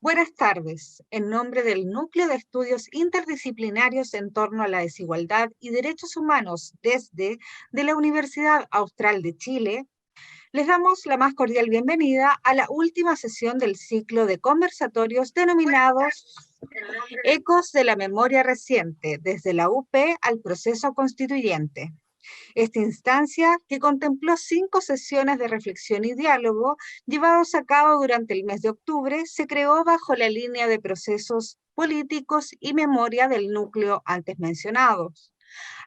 Buenas tardes. En nombre del Núcleo de Estudios Interdisciplinarios en torno a la desigualdad y derechos humanos de la Universidad Austral de Chile, les damos la más cordial bienvenida a la última sesión del ciclo de conversatorios denominados Ecos de la Memoria Reciente, desde la UP al proceso constituyente. Esta instancia, que contempló 5 sesiones de reflexión y diálogo llevados a cabo durante el mes de octubre, se creó bajo la línea de procesos políticos y memoria del núcleo antes mencionados.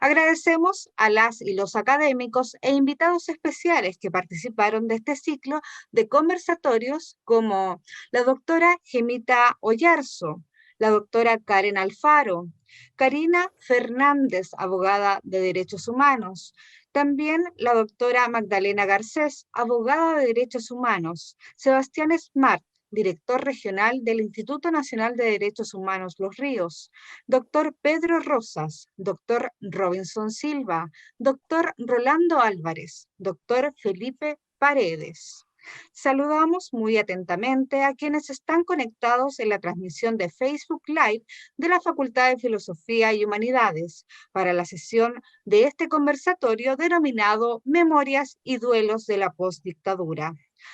Agradecemos a las y los académicos e invitados especiales que participaron de este ciclo de conversatorios, como la doctora Gemita Oyarzo, la doctora Karen Alfaro, Karina Fernández, abogada de Derechos Humanos, también la doctora Magdalena Garcés, abogada de Derechos Humanos, Sebastián Smart, director regional del Instituto Nacional de Derechos Humanos Los Ríos, doctor Pedro Rosas, doctor Robinson Silva, doctor Rolando Álvarez, doctor Felipe Paredes. Saludamos muy atentamente a quienes están conectados en la transmisión de Facebook Live de la Facultad de Filosofía y Humanidades para la sesión de este conversatorio denominado Memorias y Duelos de la Postdictadura,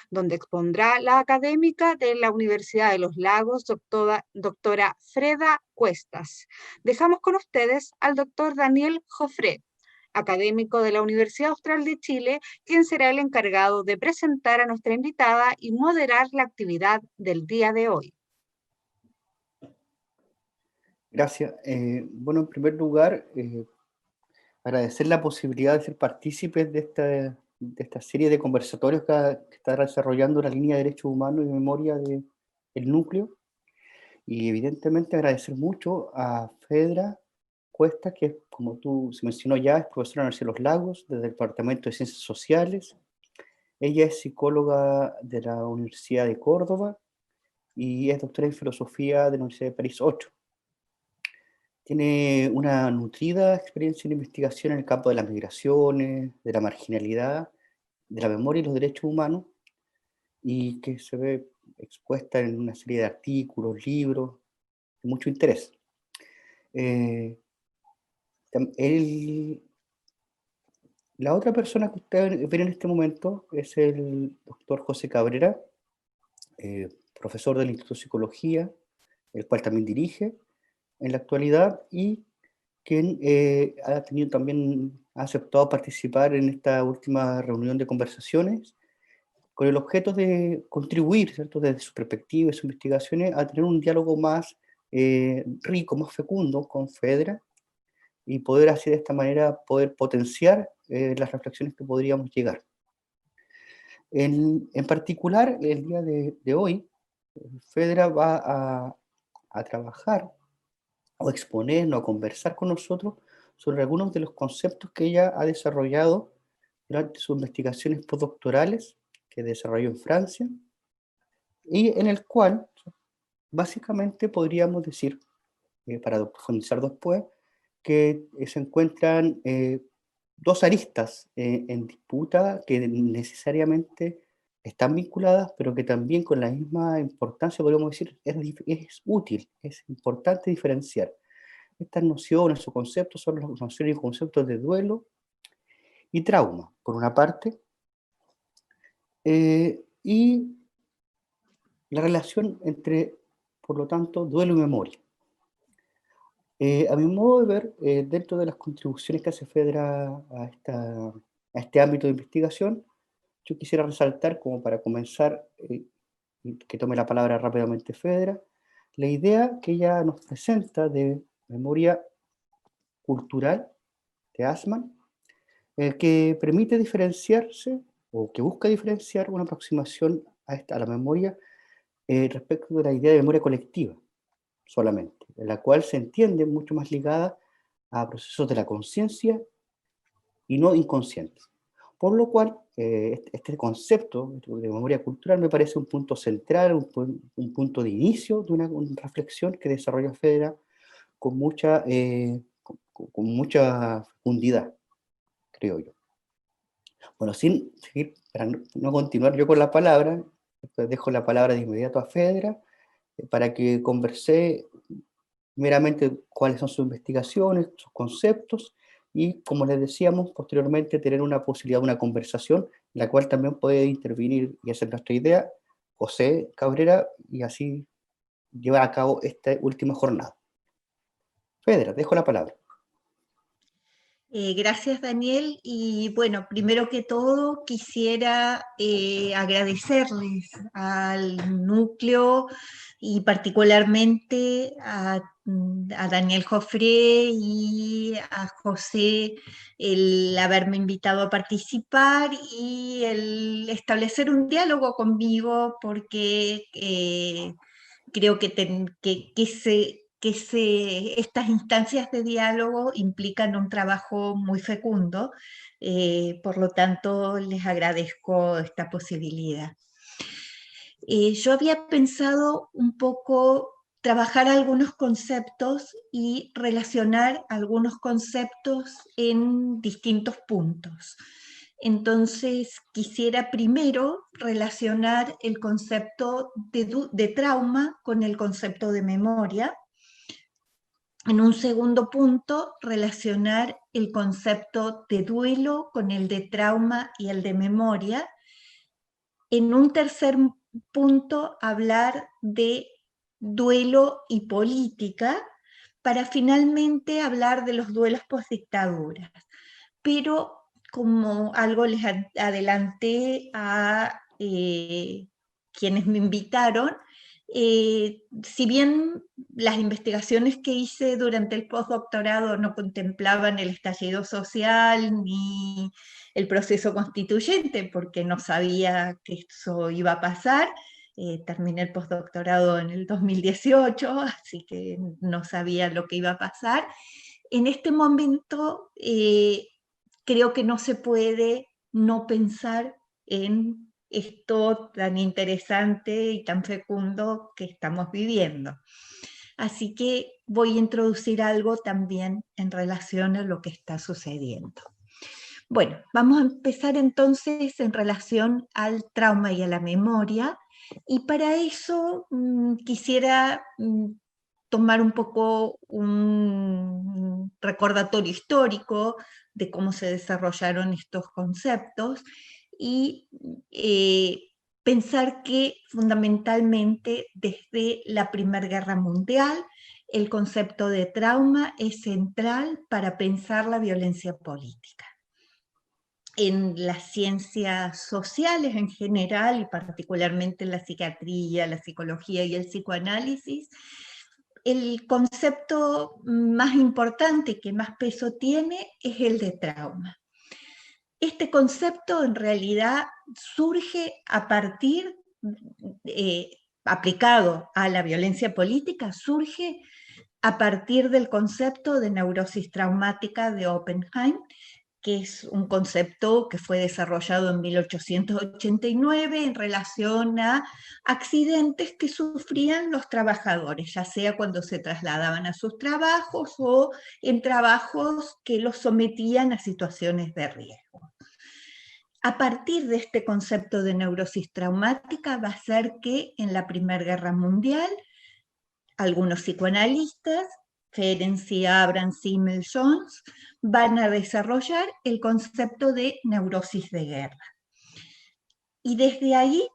donde expondrá la académica de la Universidad de los Lagos, doctora Freda Cuestas. Dejamos con ustedes al doctor Daniel Jofré, académico de la Universidad Austral de Chile, quien será el encargado de presentar a nuestra invitada y moderar la actividad del día de hoy. Gracias. Bueno, en primer lugar, agradecer la posibilidad de ser partícipes de esta serie de conversatorios que está desarrollando la línea de derechos humanos y memoria del núcleo. Y evidentemente agradecer mucho a Fedra Cuesta, que como tú se mencionó ya, es profesora de la Universidad de los Lagos, desde el Departamento de Ciencias Sociales. Ella es psicóloga de la Universidad de Córdoba y es doctora en filosofía de la Universidad de París 8. Tiene una nutrida experiencia en investigación en el campo de las migraciones, de la marginalidad, de la memoria y los derechos humanos, y que se ve expuesta en una serie de artículos, libros, de mucho interés. Eh, la otra persona que usted ve en este momento es el doctor José Cabrera, profesor del Instituto de Psicología, el cual también dirige en la actualidad, y quien ha tenido también, ha aceptado participar en esta última reunión de conversaciones con el objeto de contribuir, ¿cierto?, desde su perspectiva y sus investigaciones, a tener un diálogo más rico, más fecundo con Fedra, y poder así de esta manera poder potenciar las reflexiones que podríamos llegar. En particular, el día de hoy, Fedra va a trabajar o exponernos, o conversar con nosotros sobre algunos de los conceptos que ella ha desarrollado durante sus investigaciones postdoctorales que desarrolló en Francia, y en el cual básicamente podríamos decir, para profundizar después, que se encuentran dos aristas en disputa que necesariamente están vinculadas, pero que también con la misma importancia, podríamos decir, es útil, es importante diferenciar. Estas nociones o conceptos son las nociones y conceptos de duelo y trauma, por una parte, y la relación entre, por lo tanto, duelo y memoria. A mi modo de ver, dentro de las contribuciones que hace Fedra a este ámbito de investigación, yo quisiera resaltar, como para comenzar, y que tome la palabra rápidamente Fedra, la idea que ella nos presenta de memoria cultural de Assmann, que permite diferenciarse, o que busca diferenciar una aproximación a la memoria respecto de la idea de memoria colectiva solamente, en la cual se entiende mucho más ligada a procesos de la conciencia y no inconscientes. Por lo cual, este concepto de memoria cultural me parece un punto central, un punto de inicio de una reflexión que desarrolla Federa con con mucha profundidad, creo yo. Bueno, sin seguir, para no continuar yo con la palabra, pues dejo la palabra de inmediato a Fedra, para que conversé meramente cuáles son sus investigaciones, sus conceptos, y como les decíamos, posteriormente tener una posibilidad de una conversación, en la cual también puede intervenir y hacer nuestra idea José Cabrera, y así llevar a cabo esta última jornada. Fedra, dejo la palabra. Gracias, Daniel. Y bueno, primero que todo quisiera agradecerles al núcleo y particularmente a Daniel Joffre y a José el haberme invitado a participar y el establecer un diálogo conmigo, porque creo estas instancias de diálogo implican un trabajo muy fecundo, por lo tanto les agradezco esta posibilidad. Yo había pensado un poco trabajar algunos conceptos y relacionar algunos conceptos en distintos puntos. Entonces, quisiera primero relacionar el concepto de trauma con el concepto de memoria. En un segundo punto, relacionar el concepto de duelo con el de trauma y el de memoria. En un tercer punto, hablar de duelo y política, para finalmente hablar de los duelos postdictaduras. Pero como algo les adelanté a quienes me invitaron, si bien las investigaciones que hice durante el postdoctorado no contemplaban el estallido social ni el proceso constituyente, porque no sabía que eso iba a pasar, terminé el postdoctorado en el 2018, así que no sabía lo que iba a pasar. En este momento creo que no se puede no pensar en esto tan interesante y tan fecundo que estamos viviendo. Así que voy a introducir algo también en relación a lo que está sucediendo. Bueno, vamos a empezar entonces en relación al trauma y a la memoria, y para eso quisiera tomar un poco un recordatorio histórico de cómo se desarrollaron estos conceptos y pensar que fundamentalmente desde la Primera Guerra Mundial el concepto de trauma es central para pensar la violencia política. En las ciencias sociales en general, y particularmente en la psiquiatría, la psicología y el psicoanálisis, el concepto más importante que más peso tiene es el de trauma. Este concepto en realidad surge a partir, aplicado a la violencia política, surge a partir del concepto de neurosis traumática de Oppenheim, que es un concepto que fue desarrollado en 1889 en relación a accidentes que sufrían los trabajadores, ya sea cuando se trasladaban a sus trabajos o en trabajos que los sometían a situaciones de riesgo. A partir de este concepto de neurosis traumática va a ser que en la Primera Guerra Mundial algunos psicoanalistas, Ferenczi, Abrams, Simmel, Jones, van a desarrollar el concepto de neurosis de guerra. Y desde ahí,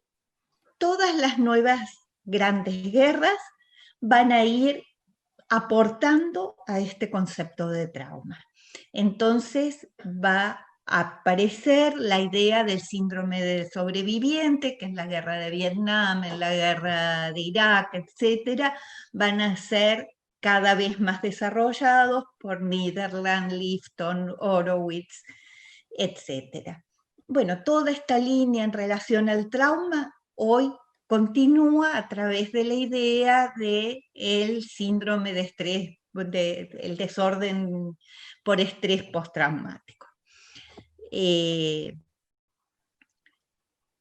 todas las nuevas grandes guerras van a ir aportando a este concepto de trauma. Entonces va a aparecer la idea del síndrome del sobreviviente, que en la guerra de Vietnam, en la guerra de Irak, etcétera, van a ser cada vez más desarrollados por Niederland, Lifton, Horowitz, etcétera. Bueno, toda esta línea en relación al trauma hoy continúa a través de la idea del síndrome de estrés, el desorden por estrés postraumático.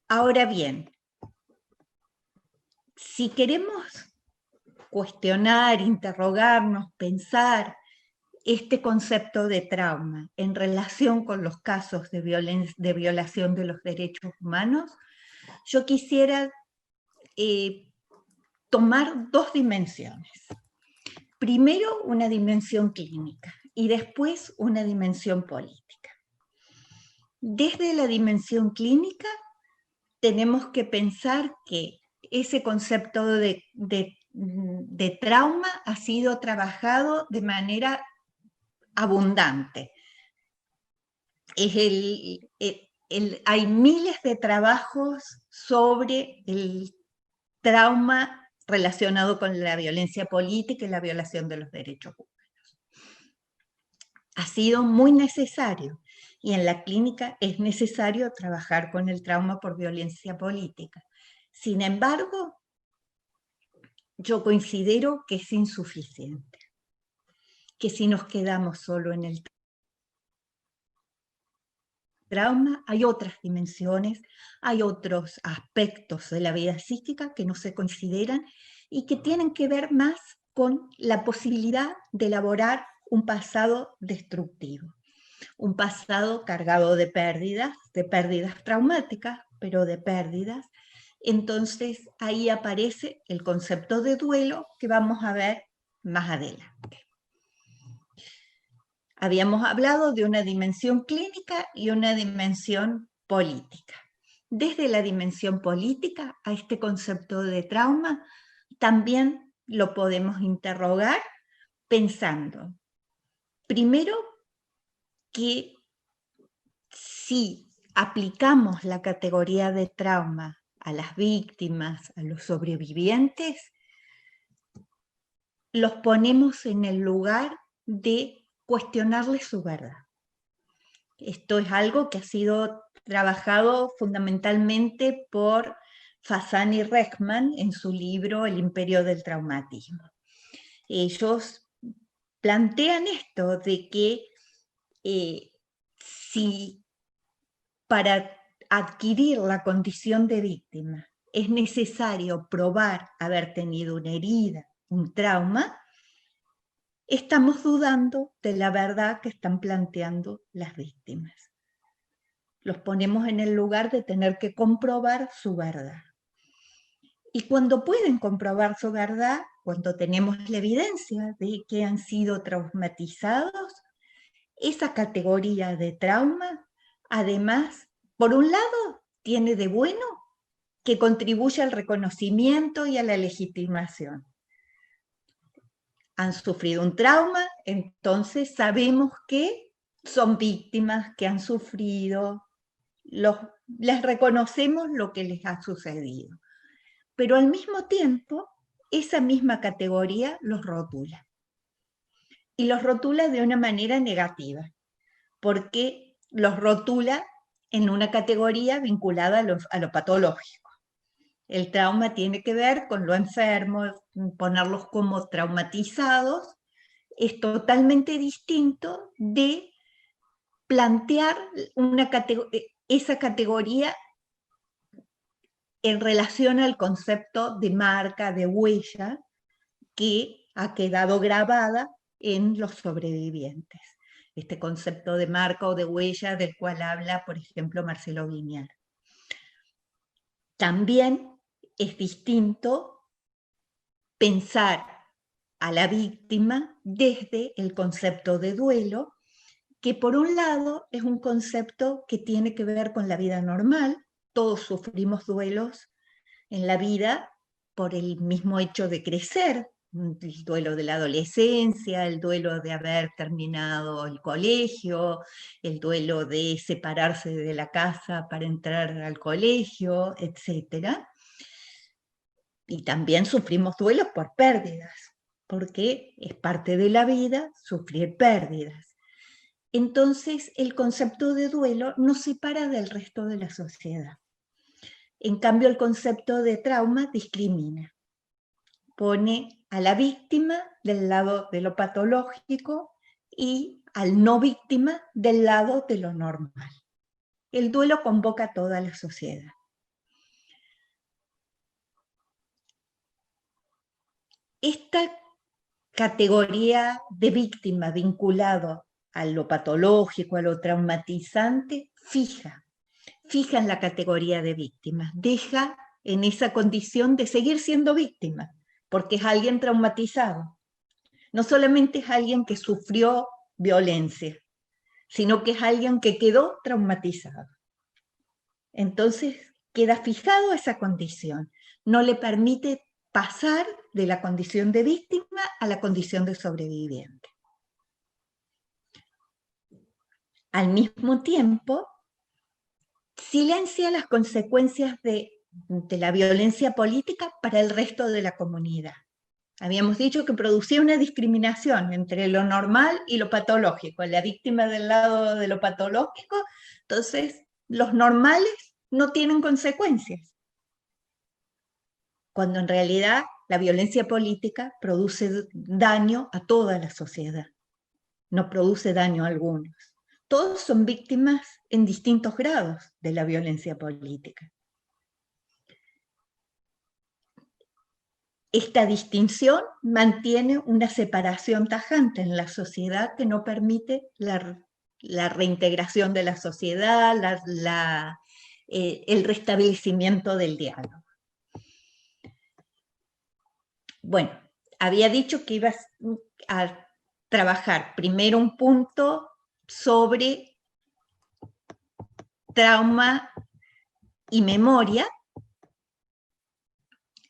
Ahora bien, si queremos cuestionar, interrogarnos, pensar este concepto de trauma en relación con los casos de violación de los derechos humanos, yo quisiera tomar dos dimensiones. Primero una dimensión clínica y después una dimensión política. Desde la dimensión clínica tenemos que pensar que ese concepto de trauma ha sido trabajado de manera abundante. Hay miles de trabajos sobre el trauma relacionado con la violencia política y la violación de los derechos humanos. Ha sido muy necesario, y en la clínica es necesario trabajar con el trauma por violencia política. Sin embargo, yo considero que es insuficiente, que si nos quedamos solo en el trauma, hay otras dimensiones, hay otros aspectos de la vida psíquica que no se consideran y que tienen que ver más con la posibilidad de elaborar un pasado destructivo, un pasado cargado de pérdidas traumáticas, pero de pérdidas. Entonces ahí aparece el concepto de duelo que vamos a ver más adelante. Habíamos hablado de una dimensión clínica y una dimensión política. Desde la dimensión política a este concepto de trauma también lo podemos interrogar pensando, primero, que si aplicamos la categoría de trauma a las víctimas, a los sobrevivientes, los ponemos en el lugar de cuestionarles su verdad. Esto es algo que ha sido trabajado fundamentalmente por Fazzan y Rechman en su libro El imperio del traumatismo. Ellos plantean esto de que si para adquirir la condición de víctima es necesario probar haber tenido una herida, un trauma, estamos dudando de la verdad que están planteando las víctimas. Los ponemos en el lugar de tener que comprobar su verdad. Y cuando pueden comprobar su verdad, cuando tenemos la evidencia de que han sido traumatizados, esa categoría de trauma, además, por un lado, tiene de bueno que contribuye al reconocimiento y a la legitimación. Han sufrido un trauma, entonces sabemos que son víctimas, que han sufrido, les reconocemos lo que les ha sucedido. Pero al mismo tiempo, esa misma categoría los rotula. Y los rotula de una manera negativa, porque los rotula en una categoría vinculada a lo patológico. El trauma tiene que ver con lo enfermo, ponerlos como traumatizados, es totalmente distinto de plantear esa categoría en relación al concepto de marca, de huella, que ha quedado grabada en los sobrevivientes. Este concepto de marca o de huella del cual habla, por ejemplo, Marcelo Guiñar. También es distinto pensar a la víctima desde el concepto de duelo, que por un lado es un concepto que tiene que ver con la vida normal. Todos sufrimos duelos en la vida por el mismo hecho de crecer, el duelo de la adolescencia, el duelo de haber terminado el colegio, el duelo de separarse de la casa para entrar al colegio, etc. Y también sufrimos duelos por pérdidas, porque es parte de la vida sufrir pérdidas. Entonces, el concepto de duelo nos separa del resto de la sociedad. En cambio, el concepto de trauma discrimina. Pone a la víctima del lado de lo patológico y al no víctima del lado de lo normal. El duelo convoca a toda la sociedad. Esta categoría de víctima vinculado a lo patológico, a lo traumatizante, fija en la categoría de víctima, deja en esa condición de seguir siendo víctima, porque es alguien traumatizado. No solamente es alguien que sufrió violencia, sino que es alguien que quedó traumatizado. Entonces queda fijado esa condición, no le permite pasar de la condición de víctima a la condición de sobreviviente. Al mismo tiempo, silencia las consecuencias de la violencia política para el resto de la comunidad. Habíamos dicho que producía una discriminación entre lo normal y lo patológico. La víctima del lado de lo patológico, entonces los normales no tienen consecuencias. Cuando en realidad la violencia política produce daño a toda la sociedad, no produce daño a algunos. Todos son víctimas en distintos grados de la violencia política. Esta distinción mantiene una separación tajante en la sociedad que no permite la reintegración de la sociedad, el restablecimiento del diálogo. Bueno, había dicho que ibas a trabajar primero un punto sobre trauma y memoria.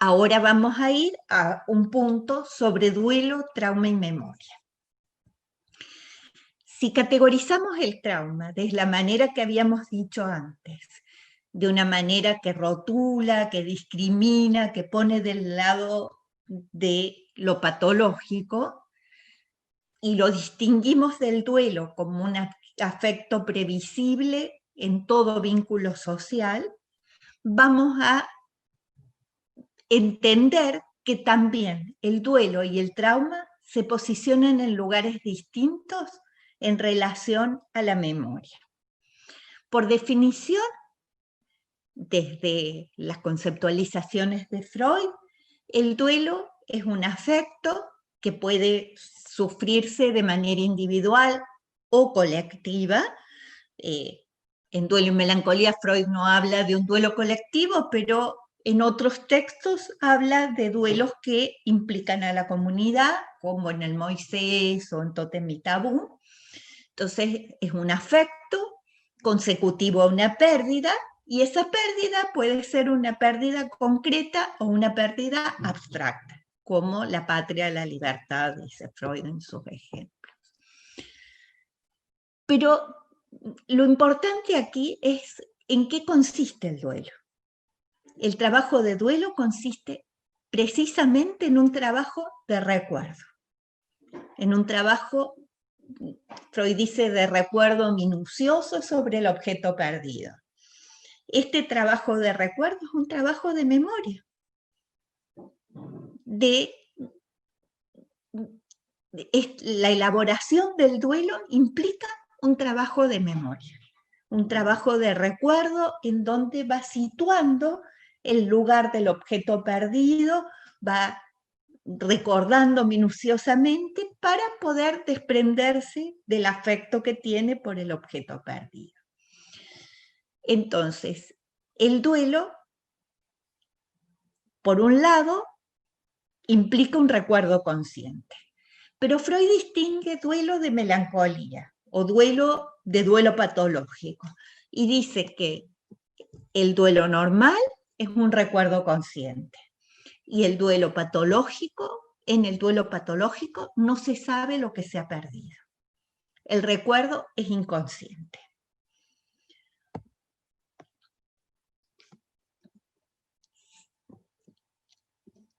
Ahora vamos a ir a un punto sobre duelo, trauma y memoria. Si categorizamos el trauma de la manera que habíamos dicho antes, de una manera que rotula, que discrimina, que pone del lado de lo patológico, y lo distinguimos del duelo como un afecto previsible en todo vínculo social, vamos a entender que también el duelo y el trauma se posicionan en lugares distintos en relación a la memoria. Por definición, desde las conceptualizaciones de Freud, el duelo es un afecto que puede sufrirse de manera individual o colectiva. En Duelo y Melancolía Freud no habla de un duelo colectivo, pero en otros textos habla de duelos que implican a la comunidad, como en el Moisés o en Tótem y Tabú. Entonces es un afecto consecutivo a una pérdida, y esa pérdida puede ser una pérdida concreta o una pérdida abstracta, como la patria, la libertad, dice Freud en sus ejemplos. Pero lo importante aquí es en qué consiste el duelo. El trabajo de duelo consiste precisamente en un trabajo de recuerdo, en un trabajo, Freud dice, de recuerdo minucioso sobre el objeto perdido. Este trabajo de recuerdo es un trabajo de memoria, la elaboración del duelo implica un trabajo de memoria, un trabajo de recuerdo en donde va situando el lugar del objeto perdido, va recordando minuciosamente para poder desprenderse del afecto que tiene por el objeto perdido. Entonces, el duelo, por un lado, implica un recuerdo consciente, pero Freud distingue duelo de melancolía o duelo de duelo patológico y dice que el duelo normal es un recuerdo consciente y el duelo patológico, en el duelo patológico no se sabe lo que se ha perdido. El recuerdo es inconsciente.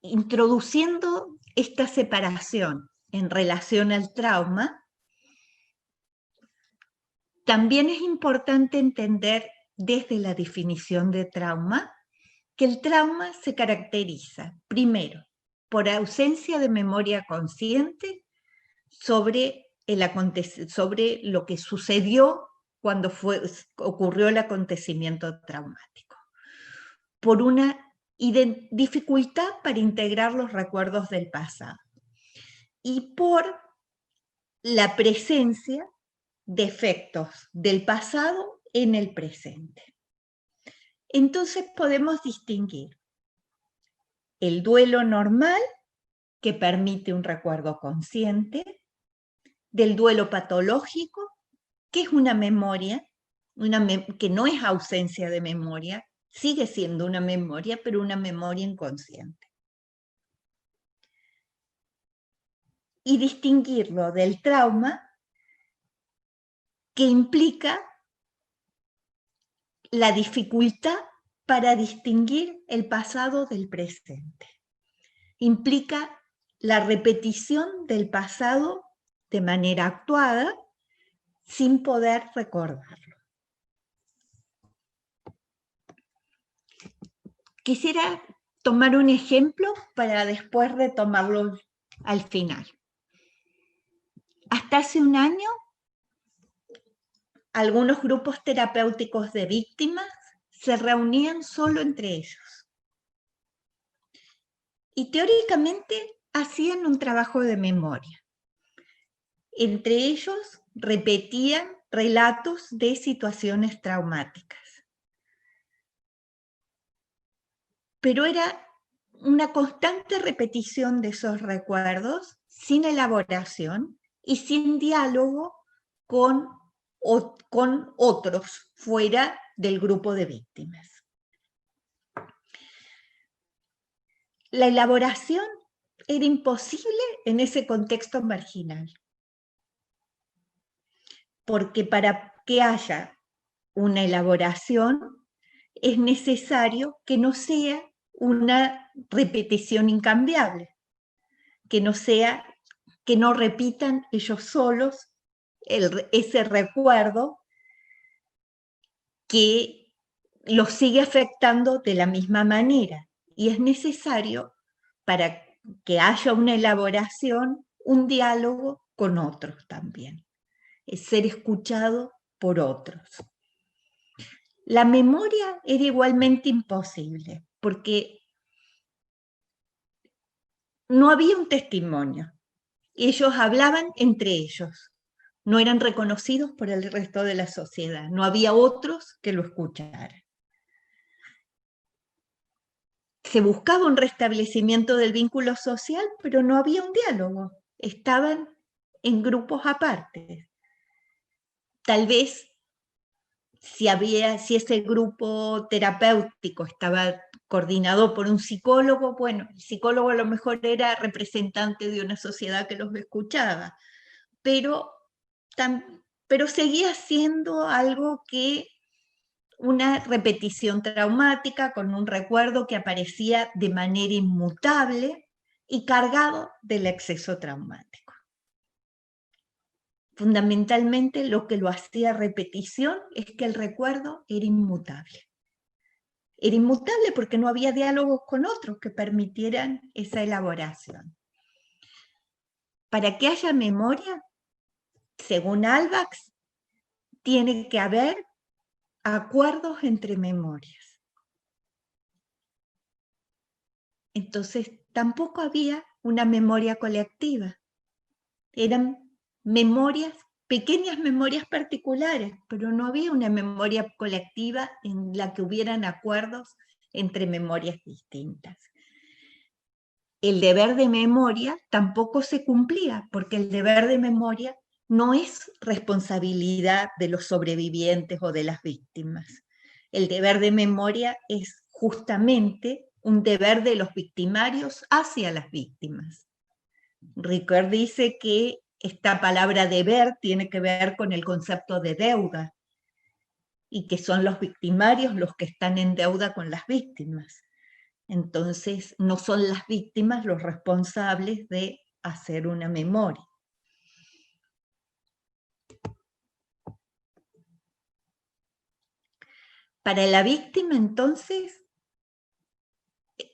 Introduciendo esta separación en relación al trauma, también es importante entender desde la definición de trauma que el trauma se caracteriza, primero, por ausencia de memoria consciente sobre lo que sucedió cuando ocurrió el acontecimiento traumático, por una dificultad para integrar los recuerdos del pasado y por la presencia de efectos del pasado en el presente. Entonces podemos distinguir el duelo normal que permite un recuerdo consciente, del duelo patológico, que es una memoria, que no es ausencia de memoria, sigue siendo una memoria, pero una memoria inconsciente. Y distinguirlo del trauma, que implica la dificultad para distinguir el pasado del presente. Implica la repetición del pasado de manera actuada sin poder recordarlo. Quisiera tomar un ejemplo para después retomarlo al final. Hasta hace un año, algunos grupos terapéuticos de víctimas se reunían solo entre ellos. Y teóricamente hacían un trabajo de memoria. Entre ellos repetían relatos de situaciones traumáticas. Pero era una constante repetición de esos recuerdos, sin elaboración y sin diálogo con otros fuera del grupo de víctimas. La elaboración era imposible en ese contexto marginal, porque para que haya una elaboración es necesario que no sea una repetición incambiable, que no repitan ellos solos ese recuerdo que los sigue afectando de la misma manera. Y es necesario, para que haya una elaboración, un diálogo con otros también. Es ser escuchado por otros. La memoria era igualmente imposible, porque no había un testimonio. Ellos hablaban entre ellos. No eran reconocidos por el resto de la sociedad. No había otros que lo escucharan. Se buscaba un restablecimiento del vínculo social, pero no había un diálogo. Estaban en grupos aparte. Tal vez si ese grupo terapéutico estaba coordinado por un psicólogo, bueno, el psicólogo a lo mejor era representante de una sociedad que los escuchaba, pero seguía siendo algo que una repetición traumática con un recuerdo que aparecía de manera inmutable y cargado del exceso traumático. Fundamentalmente lo que lo hacía repetición es que el recuerdo era inmutable. Era inmutable porque no había diálogos con otros que permitieran esa elaboración. Para que haya memoria, según Albax, tiene que haber acuerdos entre memorias. Entonces, tampoco había una memoria colectiva. Eran pequeñas memorias particulares, pero no había una memoria colectiva en la que hubieran acuerdos entre memorias distintas. El deber de memoria tampoco se cumplía, porque el deber de memoria no es responsabilidad de los sobrevivientes o de las víctimas. El deber de memoria es justamente un deber de los victimarios hacia las víctimas. Ricoeur dice que esta palabra deber tiene que ver con el concepto de deuda y que son los victimarios los que están en deuda con las víctimas. Entonces, no son las víctimas los responsables de hacer una memoria. Para la víctima, entonces,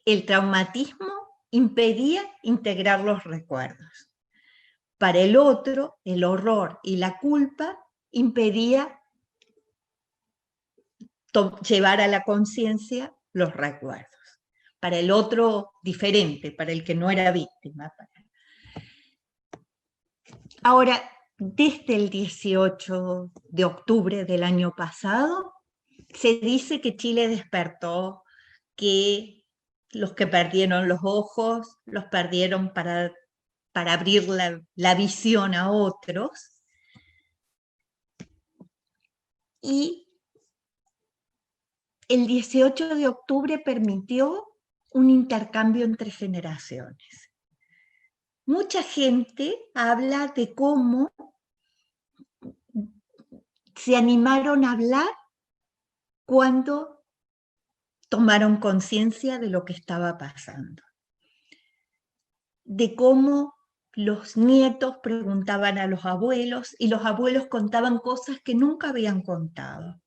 el traumatismo impedía integrar los recuerdos. Para el otro, el horror y la culpa impedía llevar a la conciencia los recuerdos. Para el otro, diferente, para el que no era víctima. Ahora, desde el 18 de octubre del año pasado, se dice que Chile despertó, que los que perdieron los ojos, los perdieron para abrir la visión a otros. Y el 18 de octubre permitió un intercambio entre generaciones. Mucha gente habla de cómo se animaron a hablar cuando tomaron conciencia de lo que estaba pasando. De cómo los nietos preguntaban a los abuelos y los abuelos contaban cosas que nunca habían contado.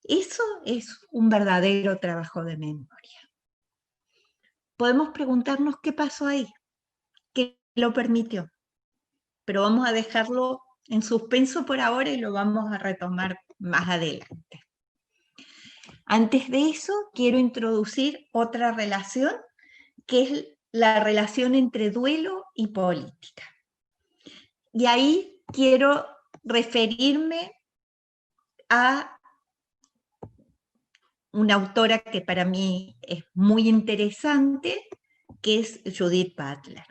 Eso es un verdadero trabajo de memoria. Podemos preguntarnos qué pasó ahí, qué lo permitió, pero vamos a dejarlo en suspenso por ahora y lo vamos a retomar más adelante. Antes de eso, quiero introducir otra relación, que es la relación entre duelo y política. Y ahí quiero referirme a una autora que para mí es muy interesante, que es Judith Butler.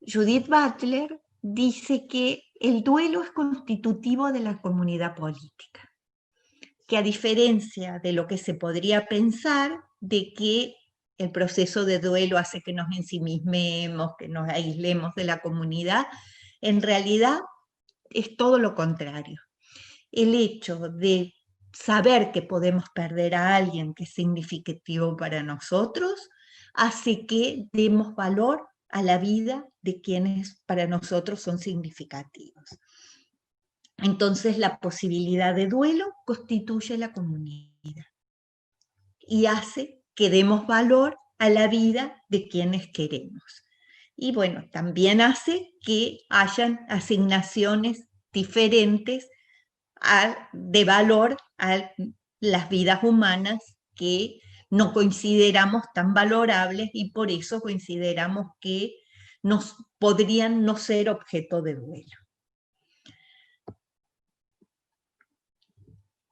Judith Butler dice que el duelo es constitutivo de la comunidad política, que a diferencia de lo que se podría pensar, de que el proceso de duelo hace que nos ensimismemos, que nos aislemos de la comunidad, en realidad es todo lo contrario. El hecho de saber que podemos perder a alguien que es significativo para nosotros hace que demos valor a la vida de quienes para nosotros son significativos. Entonces la posibilidad de duelo constituye la comunidad y hace que demos valor a la vida de quienes queremos. Y bueno, también hace que hayan asignaciones diferentes de valor a las vidas humanas que no consideramos tan valorables y por eso consideramos que podrían no ser objeto de duelo.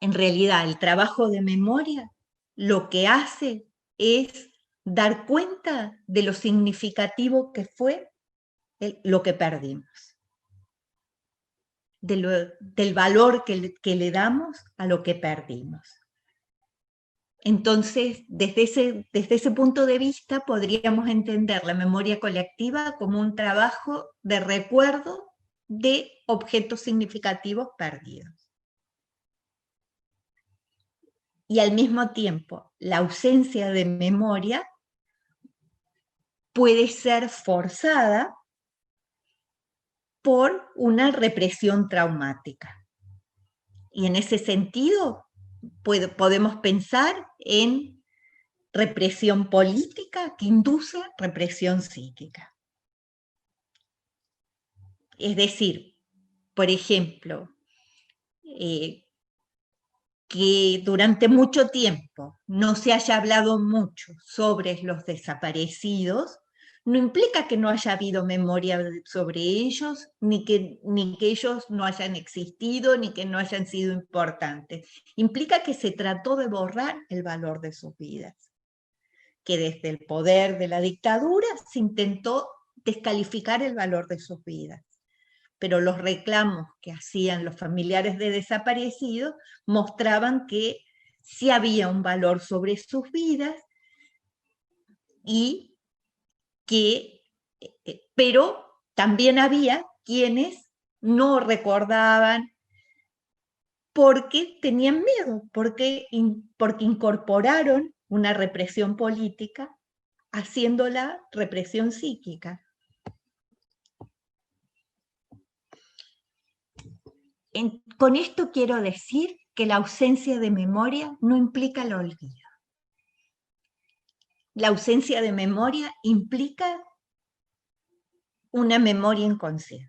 En realidad, el trabajo de memoria lo que hace es dar cuenta de lo significativo que fue lo que perdimos, del valor que le damos a lo que perdimos. Entonces, desde ese punto de vista, podríamos entender la memoria colectiva como un trabajo de recuerdo de objetos significativos perdidos. Y al mismo tiempo, la ausencia de memoria puede ser forzada por una represión traumática. Y en ese sentido, podemos pensar en represión política que induce represión psíquica. Es decir, por ejemplo, que durante mucho tiempo no se haya hablado mucho sobre los desaparecidos, no implica que no haya habido memoria sobre ellos, ni que ellos no hayan existido, ni que no hayan sido importantes. Implica que se trató de borrar el valor de sus vidas, que desde el poder de la dictadura se intentó descalificar el valor de sus vidas. Pero los reclamos que hacían los familiares de desaparecidos mostraban que sí había un valor sobre sus vidas y pero también había quienes no recordaban porque tenían miedo, porque incorporaron una represión política haciéndola represión psíquica. Con esto quiero decir que la ausencia de memoria no implica el olvido. La ausencia de memoria implica una memoria inconsciente.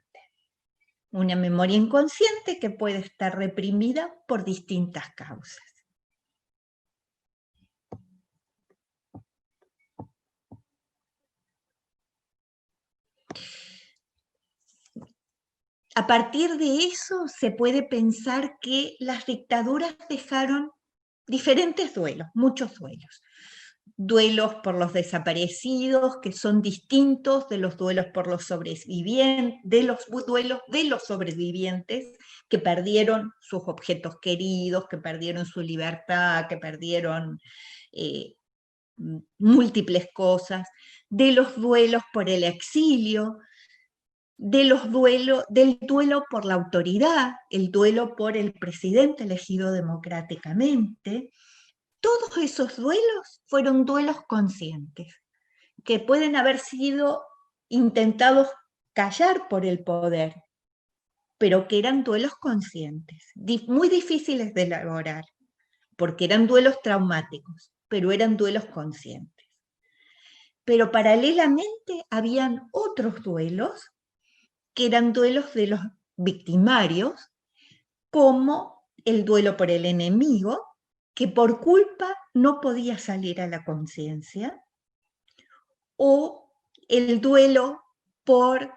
Una memoria inconsciente que puede estar reprimida por distintas causas. A partir de eso se puede pensar que las dictaduras dejaron diferentes duelos, muchos duelos. duelos por los desaparecidos, que son distintos de los duelos por los sobrevivientes, de los duelos de los sobrevivientes que perdieron sus objetos queridos, que perdieron su libertad, que perdieron múltiples cosas, de los duelos por el exilio, del duelo por la autoridad, el duelo por el presidente elegido democráticamente. Todos esos duelos fueron duelos conscientes, que pueden haber sido intentados callar por el poder, pero que eran duelos conscientes, muy difíciles de elaborar, porque eran duelos traumáticos, pero eran duelos conscientes. Pero paralelamente habían otros duelos, que eran duelos de los victimarios, como el duelo por el enemigo, que por culpa no podía salir a la conciencia, o el duelo por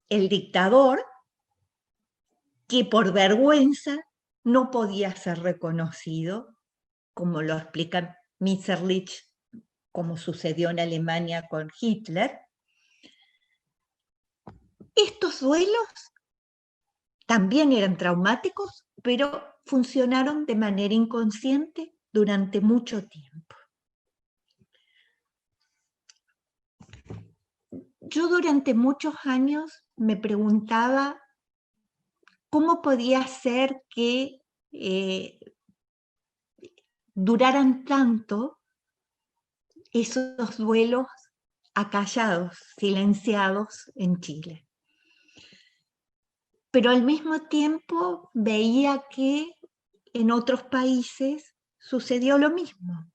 el dictador, que por vergüenza no podía ser reconocido, como lo explica Mitscherlich, como sucedió en Alemania con Hitler. Estos duelos también eran traumáticos, pero funcionaron de manera inconsciente durante mucho tiempo. Yo durante muchos años me preguntaba cómo podía ser que duraran tanto esos duelos acallados, silenciados en Chile. Pero al mismo tiempo veía que en otros países sucedió lo mismo,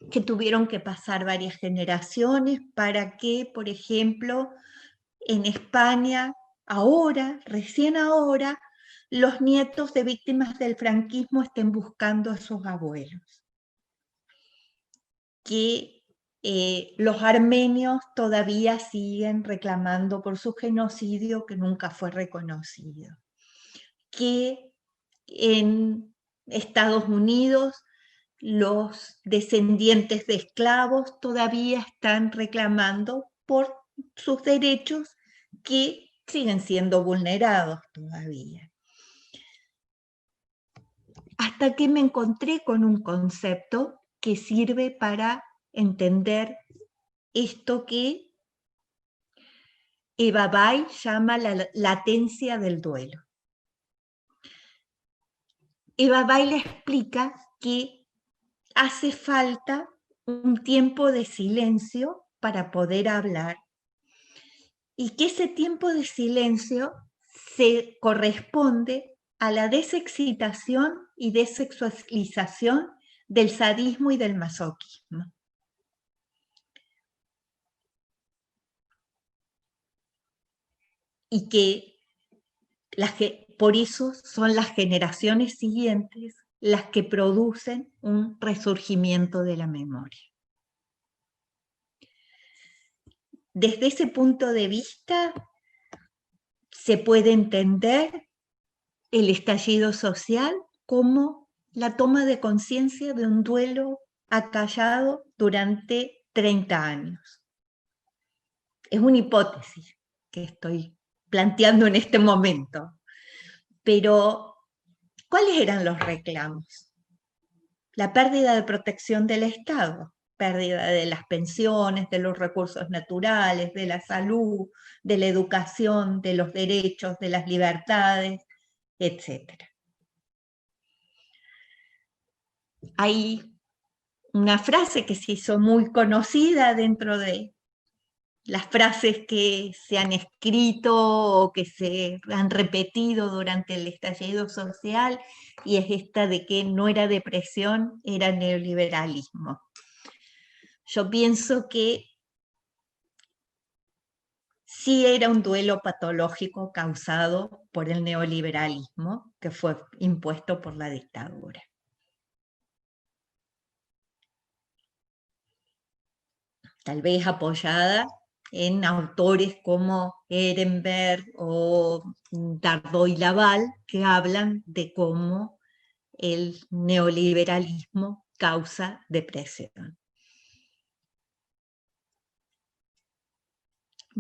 que tuvieron que pasar varias generaciones para que, por ejemplo, en España, ahora, recién ahora, los nietos de víctimas del franquismo estén buscando a sus abuelos. Que los armenios todavía siguen reclamando por su genocidio que nunca fue reconocido. Que en Estados Unidos los descendientes de esclavos todavía están reclamando por sus derechos que siguen siendo vulnerados todavía. Hasta que me encontré con un concepto que sirve para entender esto que Eva Bay llama la latencia del duelo. Eva Bay le explica que hace falta un tiempo de silencio para poder hablar y que ese tiempo de silencio se corresponde a la desexcitación y desexualización del sadismo y del masoquismo. Y que por eso son las generaciones siguientes las que producen un resurgimiento de la memoria. Desde ese punto de vista, se puede entender el estallido social como la toma de conciencia de un duelo acallado durante 30 años. Es una hipótesis que estoy planteando en este momento. Pero, ¿cuáles eran los reclamos? La pérdida de protección del Estado, pérdida de las pensiones, de los recursos naturales, de la salud, de la educación, de los derechos, de las libertades, etc. Hay una frase que se hizo muy conocida dentro de las frases que se han escrito o que se han repetido durante el estallido social, y es esta de que no era depresión, era neoliberalismo. Yo pienso que sí era un duelo patológico causado por el neoliberalismo que fue impuesto por la dictadura. Tal vez apoyada en autores como Ehrenberg o Dardo y Laval, que hablan de cómo el neoliberalismo causa depresión.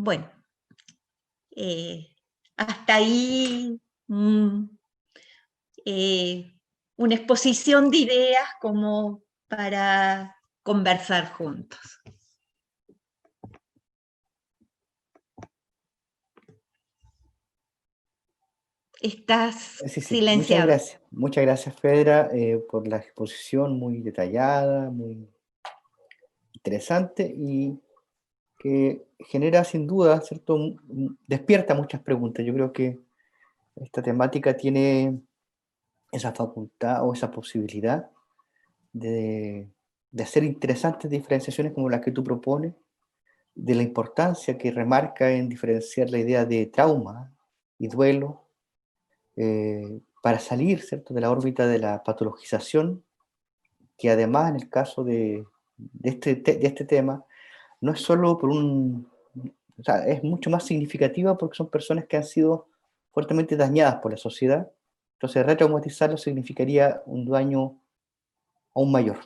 Bueno, hasta ahí una exposición de ideas como para conversar juntos. Estás Sí, sí, silenciado. muchas gracias Fedra por la exposición muy detallada, muy interesante y que genera sin duda, ¿cierto? Despierta muchas preguntas. Yo creo que esta temática tiene esa facultad o esa posibilidad de, de hacer interesantes diferenciaciones como las que tú propones, de la importancia que remarca en diferenciar la idea de trauma y duelo para salir, ¿cierto?, de la órbita de la patologización, que además en el caso de este tema, no es solo por o sea, es mucho más significativa porque son personas que han sido fuertemente dañadas por la sociedad. Entonces, retraumatizarlo significaría un daño aún mayor.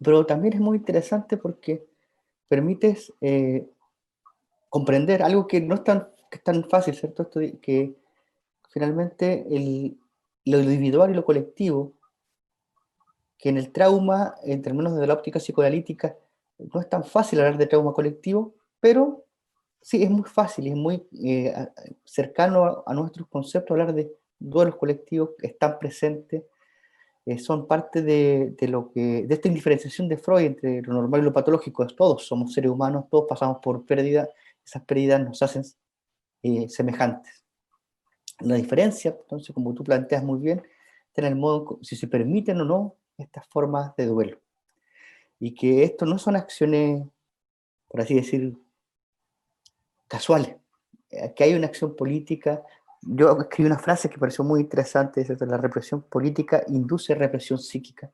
Pero también es muy interesante porque permites comprender algo que no es tan fácil, ¿cierto? Esto de que finalmente lo individual y lo colectivo, que en el trauma, en términos de la óptica psicoanalítica, no es tan fácil hablar de trauma colectivo, pero sí es muy fácil y es muy cercano a nuestros conceptos hablar de duelos colectivos que están presentes, son parte de esta indiferenciación de Freud entre lo normal y lo patológico. Todos somos seres humanos, todos pasamos por pérdidas, esas pérdidas nos hacen semejantes. La diferencia, entonces, como tú planteas muy bien, está en el modo, si se permiten o no estas formas de duelo. Y que esto no son acciones, por así decir, casuales. Que hay una acción política. Yo escribí una frase que pareció muy interesante, ¿cierto? La represión política induce represión psíquica.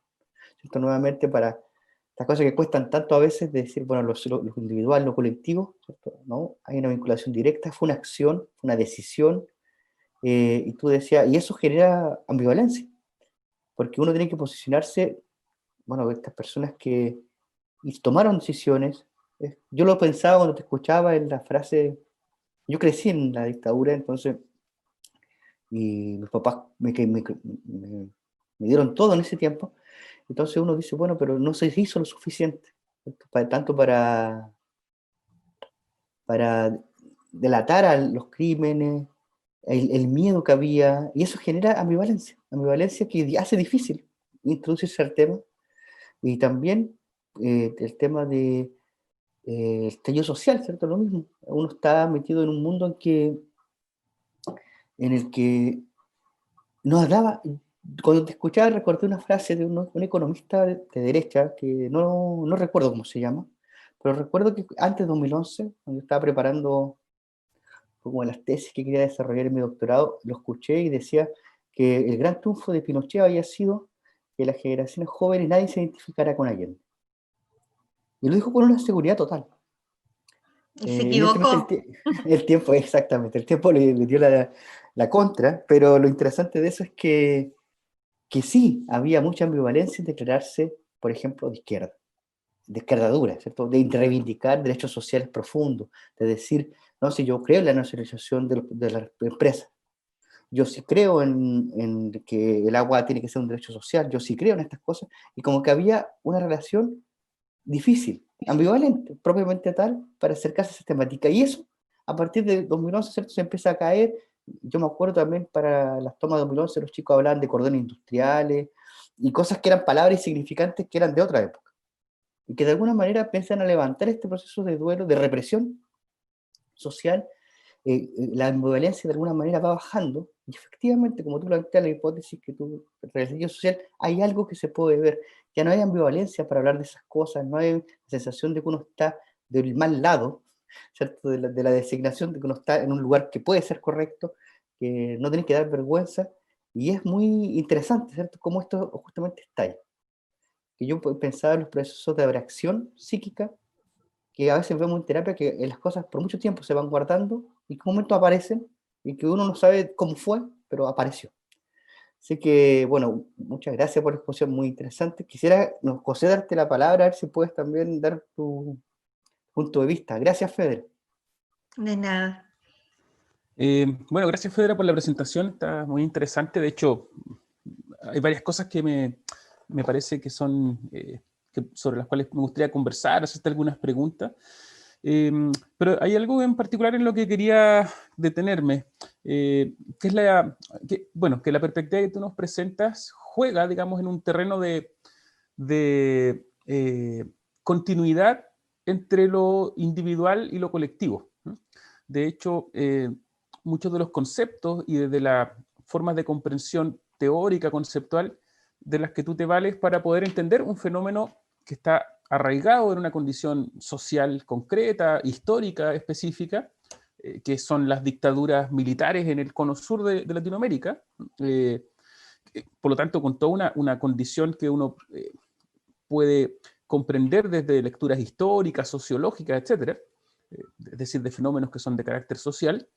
¿Cierto? Nuevamente para las cosas que cuestan tanto a veces de decir, bueno, lo individual, lo colectivo, ¿cierto? ¿No? Hay una vinculación directa, fue una acción, fue una decisión, y tú decías, y eso genera ambivalencia, porque uno tiene que posicionarse, bueno, estas personas que tomaron decisiones. Yo lo pensaba cuando te escuchaba en la frase, yo crecí en la dictadura, entonces, y mis papás me dieron todo en ese tiempo, entonces uno dice, bueno, pero no se hizo lo suficiente, tanto para delatar a los crímenes, el miedo que había, y eso genera ambivalencia que hace difícil introducirse al tema, y también el tema de el estallido social, ¿cierto? Lo mismo, uno está metido en un mundo en el que nos hablaba, cuando te escuchaba recordé una frase de un economista de derecha, que no recuerdo cómo se llama, pero recuerdo que antes de 2011, cuando estaba preparando como las tesis que quería desarrollar en mi doctorado, lo escuché y decía que el gran triunfo de Pinochet había sido que las generaciones jóvenes nadie se identificara con Allende. Y lo dijo con una seguridad total. Y se Evidentemente equivocó. el tiempo, exactamente, el tiempo le dio la contra, pero lo interesante de eso es que sí, había mucha ambivalencia en declararse, por ejemplo, de izquierda dura, ¿cierto? De reivindicar derechos sociales profundos, de decir, no, si yo creo en la nacionalización de las empresas, yo sí creo en que el agua tiene que ser un derecho social, yo sí creo en estas cosas, y como que había una relación difícil, ambivalente, propiamente tal, para acercarse a esa temática. Y eso, a partir de 2011, ¿cierto?, se empieza a caer. Yo me acuerdo también para las tomas de 2011, los chicos hablaban de cordones industriales y cosas que eran palabras insignificantes que eran de otra época. Y que de alguna manera piensan a levantar este proceso de duelo, de represión social. La ambivalencia de alguna manera va bajando, y efectivamente, como tú planteas la hipótesis que tú, el social, hay algo que se puede ver, ya no hay ambivalencia para hablar de esas cosas, no hay la sensación de que uno está del mal lado, ¿cierto? De la designación de que uno está en un lugar que puede ser correcto, que no tiene que dar vergüenza, y es muy interesante, ¿cierto?, cómo esto justamente está ahí. Que yo pensaba en los procesos de abracción psíquica, que a veces vemos en terapia que las cosas por mucho tiempo se van guardando y que un momento aparecen y que uno no sabe cómo fue, pero apareció. Así que, bueno, muchas gracias por la exposición muy interesante. Quisiera, José, darte la palabra, a ver si puedes también dar tu punto de vista. Gracias, Feder. De nada. Bueno, gracias, Federa, por la presentación. Está muy interesante. De hecho, hay varias cosas que me parece que son sobre las cuales me gustaría conversar, hacerte algunas preguntas. Pero hay algo en particular en lo que quería detenerme, que es que la perspectiva que tú nos presentas juega, digamos, en un terreno de continuidad entre lo individual y lo colectivo, ¿no? De hecho, muchos de los conceptos y desde las formas de comprensión teórica, conceptual, de las que tú te vales para poder entender un fenómeno que está arraigado en una condición social concreta, histórica, específica, que son las dictaduras militares en el cono sur de Latinoamérica, por lo tanto, con toda una condición que uno puede comprender desde lecturas históricas, sociológicas, etcétera, es decir, de fenómenos que son de carácter social,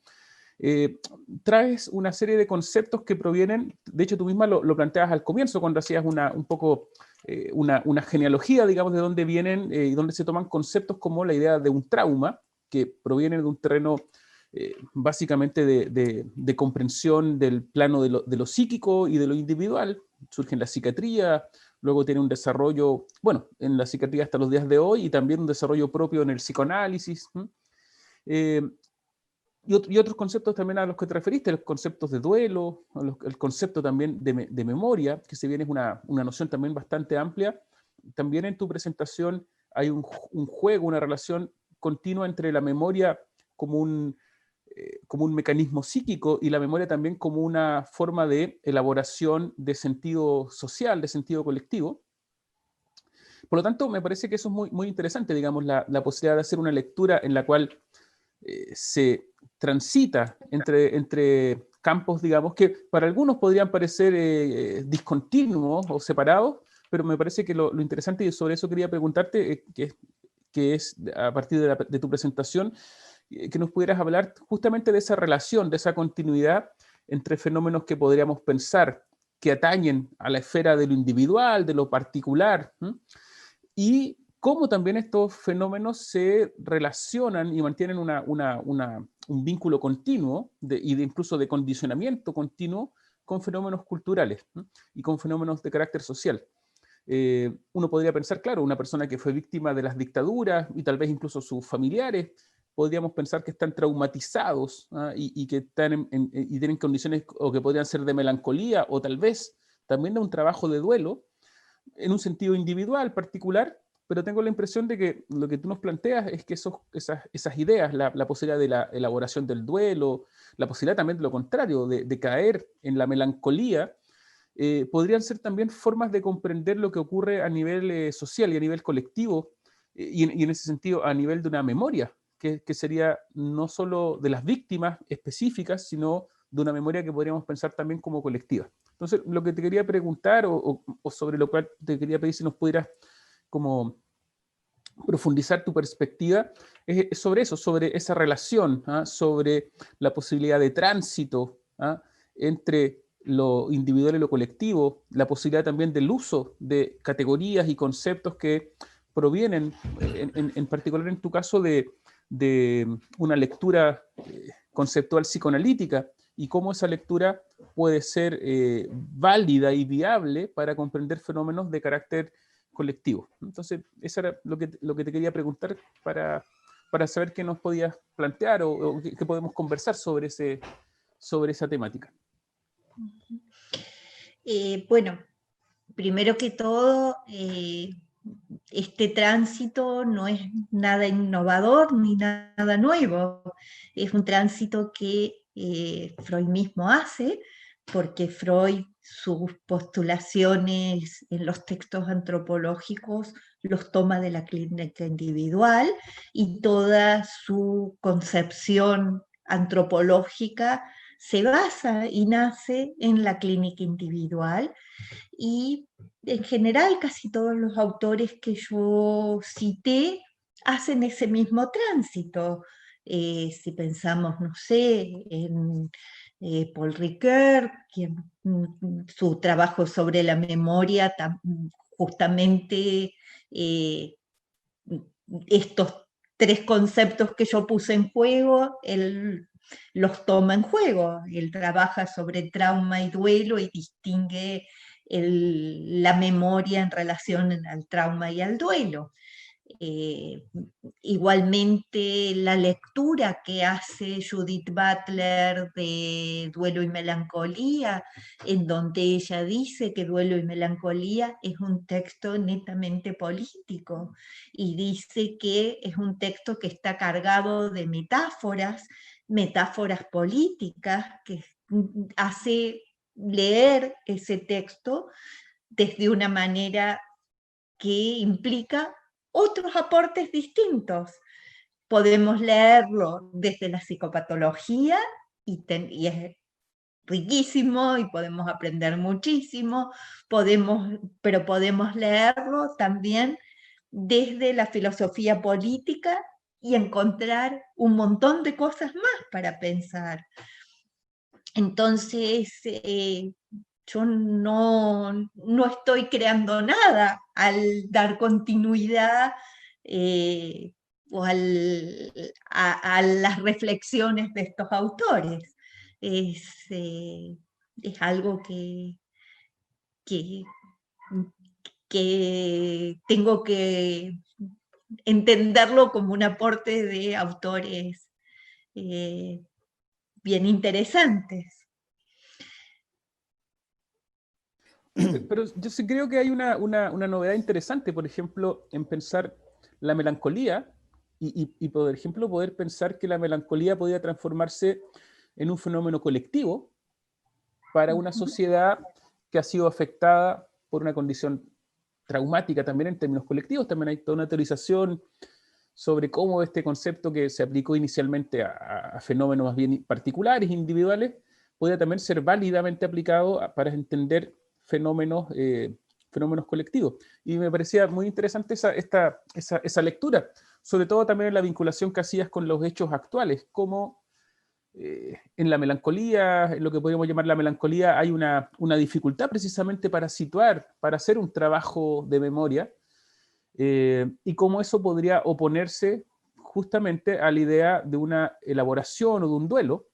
traes una serie de conceptos que provienen, de hecho tú misma lo planteabas al comienzo cuando hacías una genealogía, digamos, de dónde vienen y dónde se toman conceptos como la idea de un trauma, que provienen de un terreno básicamente de comprensión del plano de lo psíquico y de lo individual. Surge en la psiquiatría, luego tiene un desarrollo, bueno, en la psiquiatría hasta los días de hoy, y también un desarrollo propio en el psicoanálisis. Y otros conceptos también a los que te referiste, los conceptos de duelo, el concepto también de memoria, que si bien es una noción también bastante amplia, también en tu presentación hay un juego, una relación continua entre la memoria como un mecanismo psíquico y la memoria también como una forma de elaboración de sentido social, de sentido colectivo. Por lo tanto, me parece que eso es muy, muy interesante, digamos, la posibilidad de hacer una lectura en la cual se transita entre campos, digamos, que para algunos podrían parecer discontinuos o separados, pero me parece que lo interesante, y sobre eso quería preguntarte, que es a partir de tu presentación, que nos pudieras hablar justamente de esa relación, de esa continuidad entre fenómenos que podríamos pensar que atañen a la esfera de lo individual, de lo particular, ¿sí? Y cómo también estos fenómenos se relacionan y mantienen un vínculo continuo incluso de condicionamiento continuo con fenómenos culturales, ¿sí? Y con fenómenos de carácter social. Uno podría pensar, claro, una persona que fue víctima de las dictaduras y tal vez incluso sus familiares, podríamos pensar que están traumatizados, ¿ah? Y que están y tienen condiciones o que podrían ser de melancolía o tal vez también de un trabajo de duelo en un sentido individual, particular, pero tengo la impresión de que lo que tú nos planteas es que esas ideas, la posibilidad de la elaboración del duelo, la posibilidad también de lo contrario, de caer en la melancolía, podrían ser también formas de comprender lo que ocurre a nivel social y a nivel colectivo, y en ese sentido a nivel de una memoria, que sería no solo de las víctimas específicas, sino de una memoria que podríamos pensar también como colectiva. Entonces, lo que te quería preguntar, o sobre lo cual te quería pedir si nos pudieras como profundizar tu perspectiva, es sobre eso, sobre esa relación, ¿ah? Sobre la posibilidad de tránsito, ¿ah? Entre lo individual y lo colectivo, la posibilidad también del uso de categorías y conceptos que provienen, en particular en tu caso, de una lectura conceptual psicoanalítica, y cómo esa lectura puede ser válida y viable para comprender fenómenos de carácter colectivo. Entonces, eso era lo que te quería preguntar para saber qué nos podías plantear o qué podemos conversar sobre esa temática. Bueno, primero que todo, este tránsito no es nada innovador ni nada nuevo, es un tránsito que Freud mismo hace, porque Freud sus postulaciones en los textos antropológicos los toma de la clínica individual, y toda su concepción antropológica se basa y nace en la clínica individual. Y en general casi todos los autores que yo cité hacen ese mismo tránsito. Si pensamos, no sé, en Paul Ricoeur, su trabajo sobre la memoria justamente estos tres conceptos que yo puse en juego, él los toma en juego. Él trabaja sobre trauma y duelo y distingue la memoria en relación al trauma y al duelo. Igualmente la lectura que hace Judith Butler de Duelo y Melancolía, en donde ella dice que Duelo y Melancolía es un texto netamente político y dice que es un texto que está cargado de metáforas políticas, que hace leer ese texto desde una manera que implica otros aportes distintos. Podemos leerlo desde la psicopatología y es riquísimo y podemos aprender muchísimo, pero podemos leerlo también desde la filosofía política y encontrar un montón de cosas más para pensar. Entonces, yo no estoy creando nada al dar continuidad o a las reflexiones de estos autores. Es algo que tengo que entenderlo como un aporte de autores bien interesantes. Pero yo sí creo que hay una novedad interesante, por ejemplo, en pensar la melancolía y por ejemplo, poder pensar que la melancolía podía transformarse en un fenómeno colectivo para una sociedad que ha sido afectada por una condición traumática también en términos colectivos. También hay toda una teorización sobre cómo este concepto que se aplicó inicialmente a fenómenos más bien particulares, individuales, podía también ser válidamente aplicado para entender fenómenos colectivos. Y me parecía muy interesante esa lectura, sobre todo también en la vinculación que hacías con los hechos actuales, como en la melancolía, en lo que podríamos llamar la melancolía, hay una dificultad precisamente para situar, para hacer un trabajo de memoria, y cómo eso podría oponerse justamente a la idea de una elaboración o de un duelo,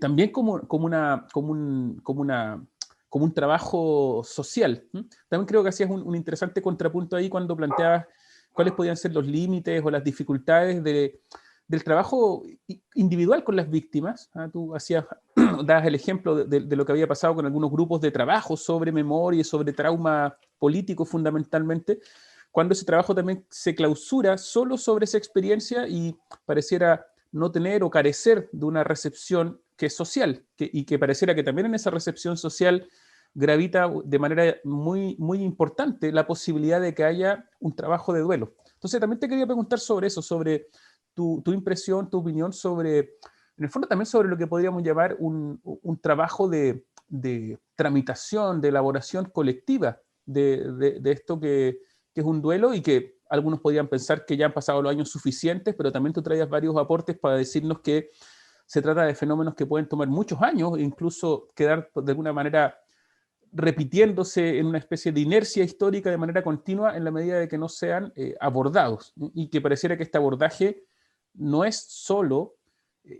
también como un trabajo social. También creo que hacías un interesante contrapunto ahí cuando planteabas cuáles podían ser los límites o las dificultades del trabajo individual con las víctimas. Tú dabas el ejemplo de lo que había pasado con algunos grupos de trabajo sobre memoria y sobre trauma político fundamentalmente, cuando ese trabajo también se clausura solo sobre esa experiencia y pareciera no tener o carecer de una recepción que es social, y que pareciera que también en esa recepción social gravita de manera muy, muy importante la posibilidad de que haya un trabajo de duelo. Entonces también te quería preguntar sobre eso, sobre tu impresión, tu opinión sobre, en el fondo también sobre lo que podríamos llamar un trabajo de tramitación, de elaboración colectiva de esto que es un duelo, y que algunos podrían pensar que ya han pasado los años suficientes, pero también tú traías varios aportes para decirnos que se trata de fenómenos que pueden tomar muchos años e incluso quedar de alguna manera repitiéndose en una especie de inercia histórica de manera continua en la medida de que no sean abordados, y que pareciera que este abordaje no es solo,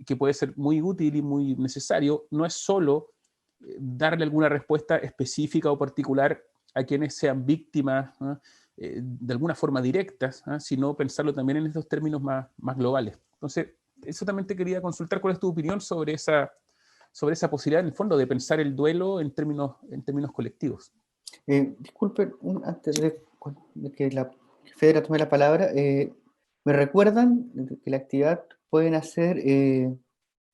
que puede ser muy útil y muy necesario, no es solo darle alguna respuesta específica o particular a quienes sean víctimas, ¿no?, de alguna forma directas, sino pensarlo también en estos términos más globales. Entonces, eso también te quería consultar, ¿cuál es tu opinión sobre esa posibilidad, en el fondo, de pensar el duelo en términos colectivos? Disculpen, antes de que la Fedra tome la palabra, me recuerdan que la actividad pueden hacer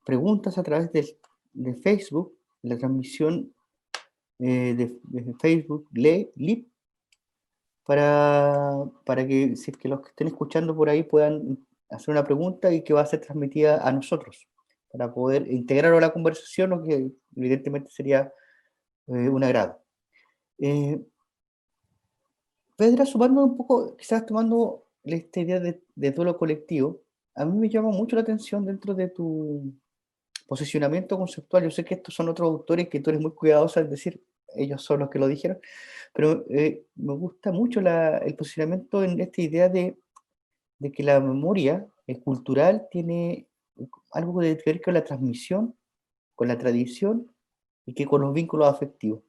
preguntas a través de Facebook, la transmisión de Facebook Live, para que, si es que los que estén escuchando por ahí puedan hacer una pregunta y que va a ser transmitida a nosotros, para poder integrarlo a la conversación, lo que evidentemente sería un agrado. Pedra, sumando un poco, quizás tomando esta idea de duelo colectivo, a mí me llama mucho la atención dentro de tu posicionamiento conceptual. Yo sé que estos son otros autores que tú eres muy cuidadosa en decir, ellos son los que lo dijeron, pero me gusta mucho el posicionamiento en esta idea de de que la memoria cultural tiene algo que ver con la transmisión, con la tradición y que con los vínculos afectivos.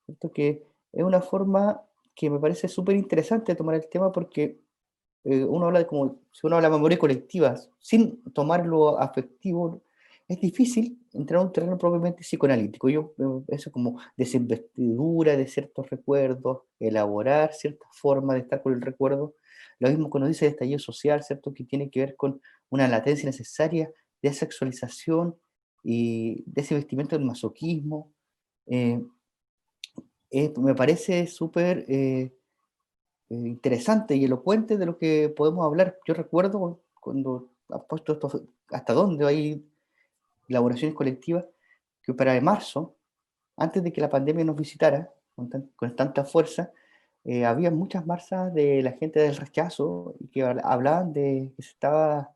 ¿Cierto? Que es una forma que me parece súper interesante tomar el tema porque uno habla de como, si uno habla de memoria colectiva, sin tomar lo afectivo, es difícil entrar a un terreno propiamente psicoanalítico. Yo veo eso como desinvestidura de ciertos recuerdos, elaborar ciertas formas de estar con el recuerdo. Lo mismo cuando dice estallido social, ¿cierto? Que tiene que ver con una latencia necesaria de sexualización y de ese vestimiento del masoquismo. Eh, Me parece súper interesante y elocuente de lo que podemos hablar. Yo recuerdo cuando has puesto esto, hasta dónde hay elaboraciones colectivas, que para marzo, antes de que la pandemia nos visitara con tanta fuerza, había muchas marchas de la gente del rechazo y que hablaban de que se estaba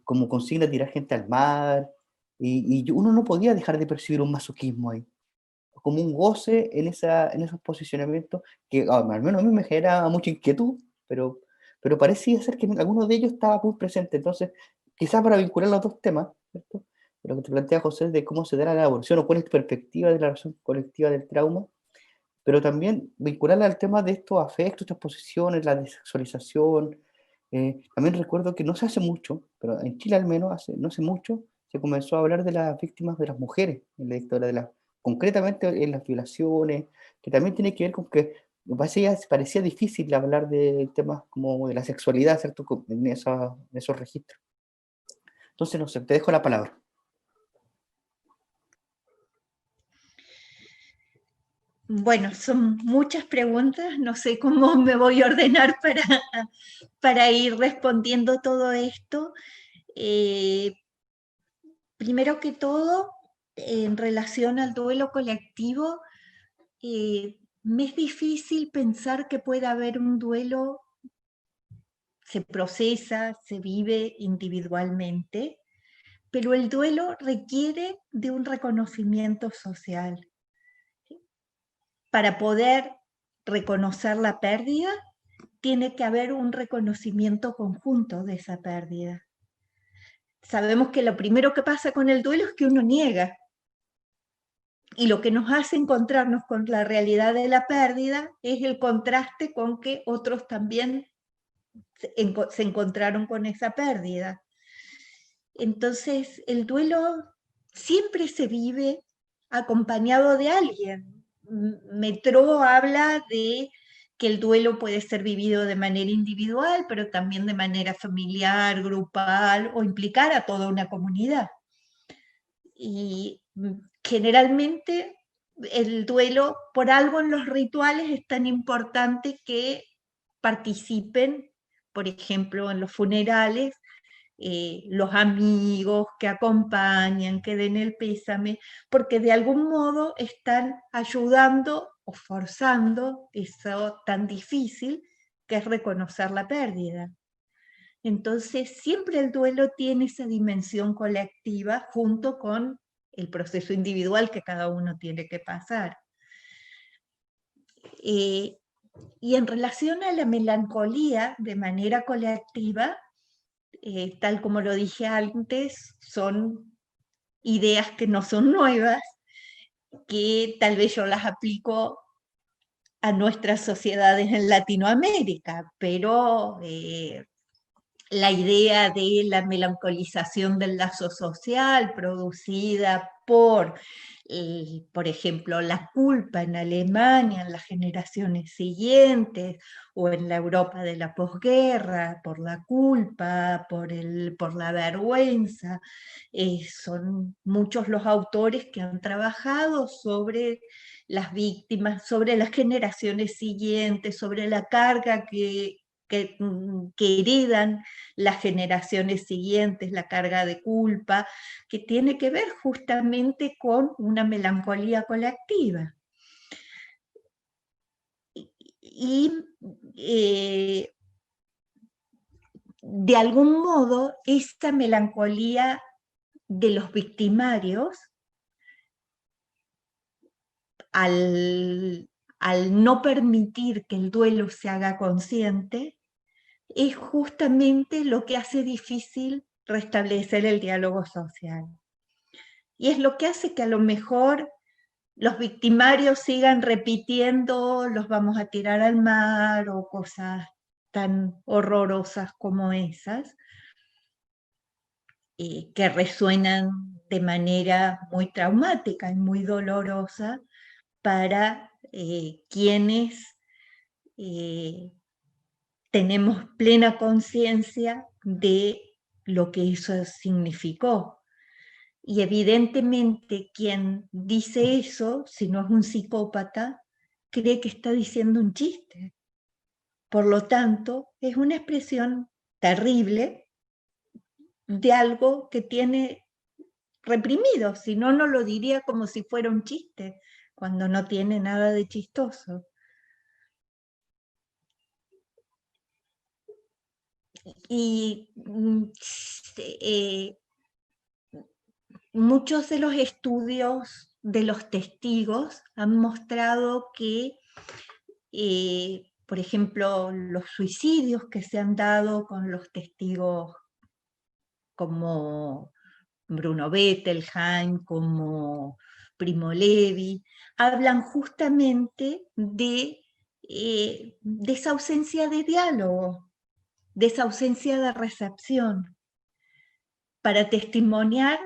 como consigna tirar gente al mar y uno no podía dejar de percibir un masoquismo ahí como un goce en esos posicionamientos que al menos a mí me genera mucha inquietud, pero parecía ser que en alguno de ellos estaba muy presente. Entonces, quizás para vincular los dos temas, ¿cierto? Lo que te plantea José de cómo se da la elaboración o cuál es tu perspectiva de la relación colectiva del trauma, pero también vincularla al tema de estos afectos, estas posiciones, la desexualización. También recuerdo que no se hace mucho, pero en Chile al menos no hace mucho, se comenzó a hablar de las víctimas de las mujeres en la dictadura concretamente en las violaciones, que también tiene que ver con que me parecía difícil hablar de temas como de la sexualidad, ¿cierto? En esos registros. Entonces, no sé, te dejo la palabra. Bueno, son muchas preguntas, no sé cómo me voy a ordenar para ir respondiendo todo esto. Primero que todo, en relación al duelo colectivo, me es difícil pensar que pueda haber un duelo, se procesa, se vive individualmente, pero el duelo requiere de un reconocimiento social. Para poder reconocer la pérdida, tiene que haber un reconocimiento conjunto de esa pérdida. Sabemos que lo primero que pasa con el duelo es que uno niega. Y lo que nos hace encontrarnos con la realidad de la pérdida es el contraste con que otros también se encontraron con esa pérdida. Entonces, el duelo siempre se vive acompañado de alguien. Metro habla de que el duelo puede ser vivido de manera individual, pero también de manera familiar, grupal o implicar a toda una comunidad. Y generalmente el duelo, por algo en los rituales es tan importante que participen, por ejemplo, en los funerales, los amigos que acompañan, que den el pésame, porque de algún modo están ayudando o forzando eso tan difícil que es reconocer la pérdida. Entonces, siempre el duelo tiene esa dimensión colectiva junto con el proceso individual que cada uno tiene que pasar. Y en relación a la melancolía de manera colectiva, tal como lo dije antes, son ideas que no son nuevas, que tal vez yo las aplico a nuestras sociedades en Latinoamérica, pero la idea de la melancolización del lazo social producida por ejemplo, la culpa en Alemania, en las generaciones siguientes, o en la Europa de la posguerra, por la culpa, por la vergüenza. Son muchos los autores que han trabajado sobre las víctimas, sobre las generaciones siguientes, sobre la carga que heredan las generaciones siguientes, la carga de culpa, que tiene que ver justamente con una melancolía colectiva. Y de algún modo, esta melancolía de los victimarios, al no permitir que el duelo se haga consciente, es justamente lo que hace difícil restablecer el diálogo social. Y es lo que hace que a lo mejor los victimarios sigan repitiendo, los vamos a tirar al mar o cosas tan horrorosas como esas, que resuenan de manera muy traumática y muy dolorosa para quienes tenemos plena conciencia de lo que eso significó. Y evidentemente quien dice eso, si no es un psicópata, cree que está diciendo un chiste. Por lo tanto, es una expresión terrible de algo que tiene reprimido, si no, no lo diría como si fuera un chiste, cuando no tiene nada de chistoso. Y muchos de los estudios de los testigos han mostrado que, por ejemplo, los suicidios que se han dado con los testigos como Bruno Bettelheim, como Primo Levi, hablan justamente de esa ausencia de diálogo, de esa ausencia de recepción. Para testimoniar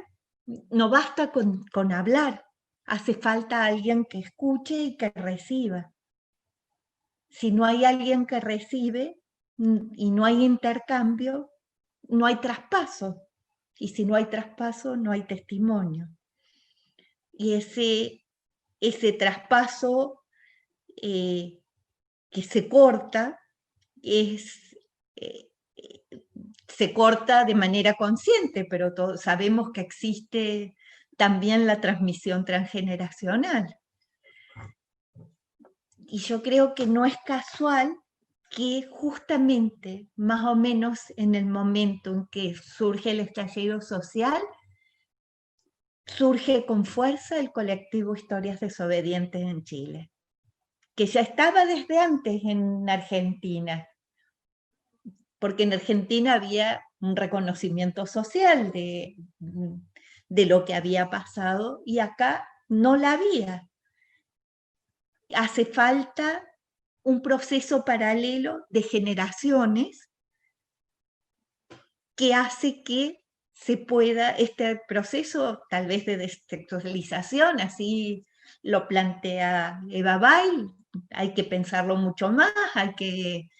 no basta con hablar, hace falta alguien que escuche y que reciba. Si no hay alguien que recibe y no hay intercambio, no hay traspaso. Y si no hay traspaso, no hay testimonio. Y ese traspaso que se corta se corta de manera consciente, pero sabemos que existe también la transmisión transgeneracional. Y yo creo que no es casual que justamente más o menos en el momento en que surge el estallido social, surge con fuerza el colectivo Historias Desobedientes en Chile, que ya estaba desde antes en Argentina, porque en Argentina había un reconocimiento social de lo que había pasado y acá no la había. Hace falta un proceso paralelo de generaciones que hace que se pueda, este proceso tal vez de desexualización, así lo plantea Eva Weil, hay que pensarlo mucho más, hay que,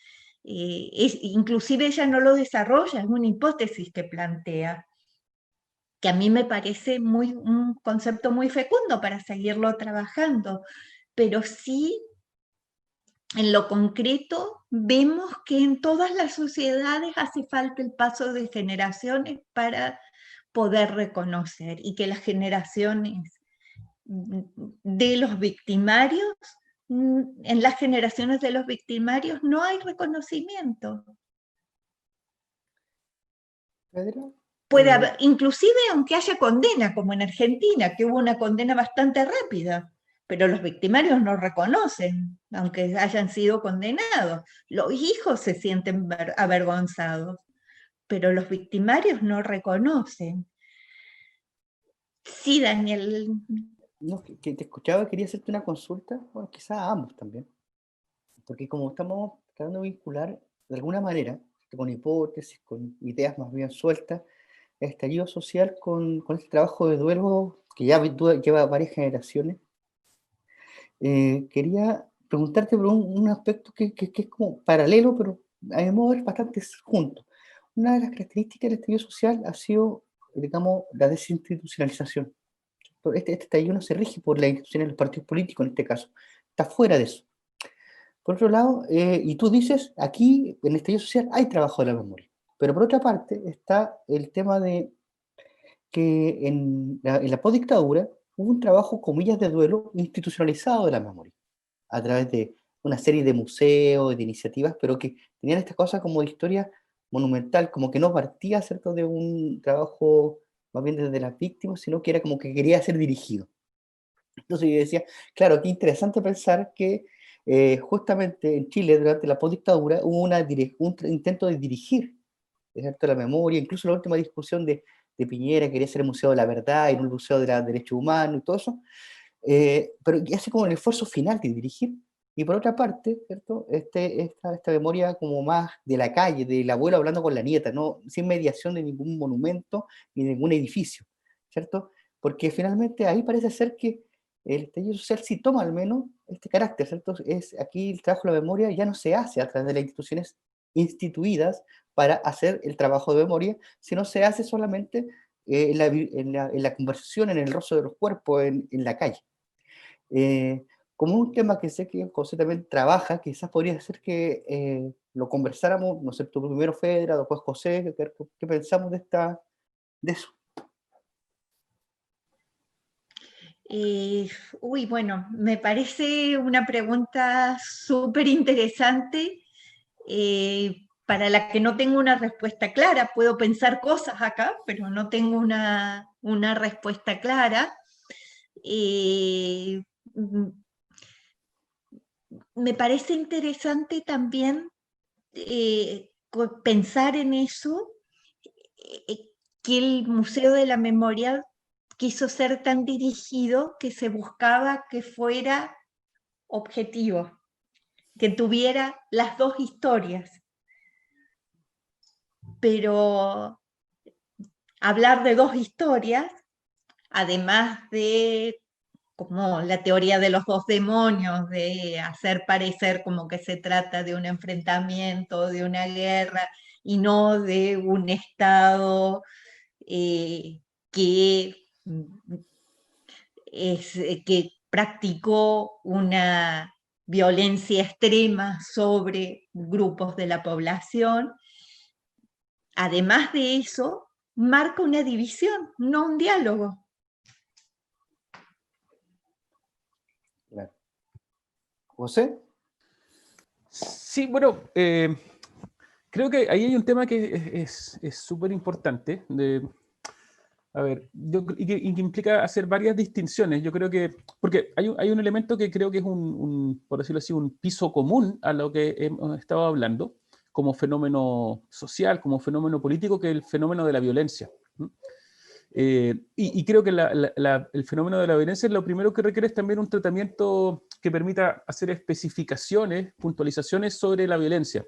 inclusive ella no lo desarrolla, es una hipótesis que plantea, que a mí me parece un concepto muy fecundo para seguirlo trabajando, pero sí en lo concreto vemos que en todas las sociedades hace falta el paso de generaciones para poder reconocer y que las generaciones de los victimarios, en las generaciones de los victimarios no hay reconocimiento. Pedro, Puede haber, inclusive aunque haya condena, como en Argentina, que hubo una condena bastante rápida, pero los victimarios no reconocen, aunque hayan sido condenados. Los hijos se sienten avergonzados, pero los victimarios no reconocen. Sí, Daniel. no, que te escuchaba, quería hacerte una consulta, bueno, quizás a ambos también, porque como estamos tratando de vincular de alguna manera, con hipótesis, con ideas más bien sueltas, el estallido social con este trabajo de duelo que ya lleva varias generaciones, quería preguntarte por un aspecto que es como paralelo, pero a mi modo de ver bastante junto. Una de las características del estallido social ha sido, digamos, la desinstitucionalización. Este estallido no se rige por las instituciones de los partidos políticos en este caso, está fuera de eso. Por otro lado, y tú dices, aquí en el estallido social hay trabajo de la memoria, pero por otra parte está el tema de que en la postdictadura hubo un trabajo, comillas, de duelo institucionalizado de la memoria, a través de una serie de museos, de iniciativas, pero que tenían esta cosa como de historia monumental, como que no partía, ¿cierto?, de un trabajo más bien desde las víctimas, sino que era como que quería ser dirigido. Entonces yo decía, claro, qué interesante pensar que justamente en Chile, durante la postdictadura, hubo un intento de dirigir, ¿cierto?, la memoria, incluso la última discusión de Piñera, quería ser el Museo de la Verdad y no el Museo de los Derechos Humanos y todo eso, pero hace como el esfuerzo final de dirigir. Y por otra parte, ¿cierto?, esta memoria como más de la calle, del abuelo hablando con la nieta, ¿no?, sin mediación de ningún monumento ni de ningún edificio, ¿cierto? Porque finalmente ahí parece ser que el estallido social sí toma al menos este carácter, ¿cierto? Aquí el trabajo de la memoria ya no se hace a través de las instituciones instituidas para hacer el trabajo de memoria, sino se hace solamente en la conversación, en el rostro de los cuerpos, en la calle. Como un tema que sé que José también trabaja, quizás podría ser que lo conversáramos, no sé, tú primero Fedra, después José, ¿qué pensamos de eso? Bueno, me parece una pregunta súper interesante, para la que no tengo una respuesta clara. Puedo pensar cosas acá, pero no tengo una respuesta clara. Mm, Me parece interesante también pensar en eso, que el Museo de la Memoria quiso ser tan dirigido que se buscaba que fuera objetivo, que tuviera las dos historias. Pero hablar de dos historias, además de como la teoría de los dos demonios, de hacer parecer como que se trata de un enfrentamiento, de una guerra, y no de un Estado que que practicó una violencia extrema sobre grupos de la población. Además de eso, marca una división, no un diálogo. Claro. ¿José? Sí, bueno, creo que ahí hay un tema que es súper importante. A ver, y que implica hacer varias distinciones. Yo creo que, porque hay un elemento que creo que es por decirlo así, un piso común a lo que hemos estado hablando, como fenómeno social, como fenómeno político, que es el fenómeno de la violencia. Y creo que el fenómeno de la violencia, lo primero que requiere es también un tratamiento que permita hacer especificaciones, puntualizaciones sobre la violencia.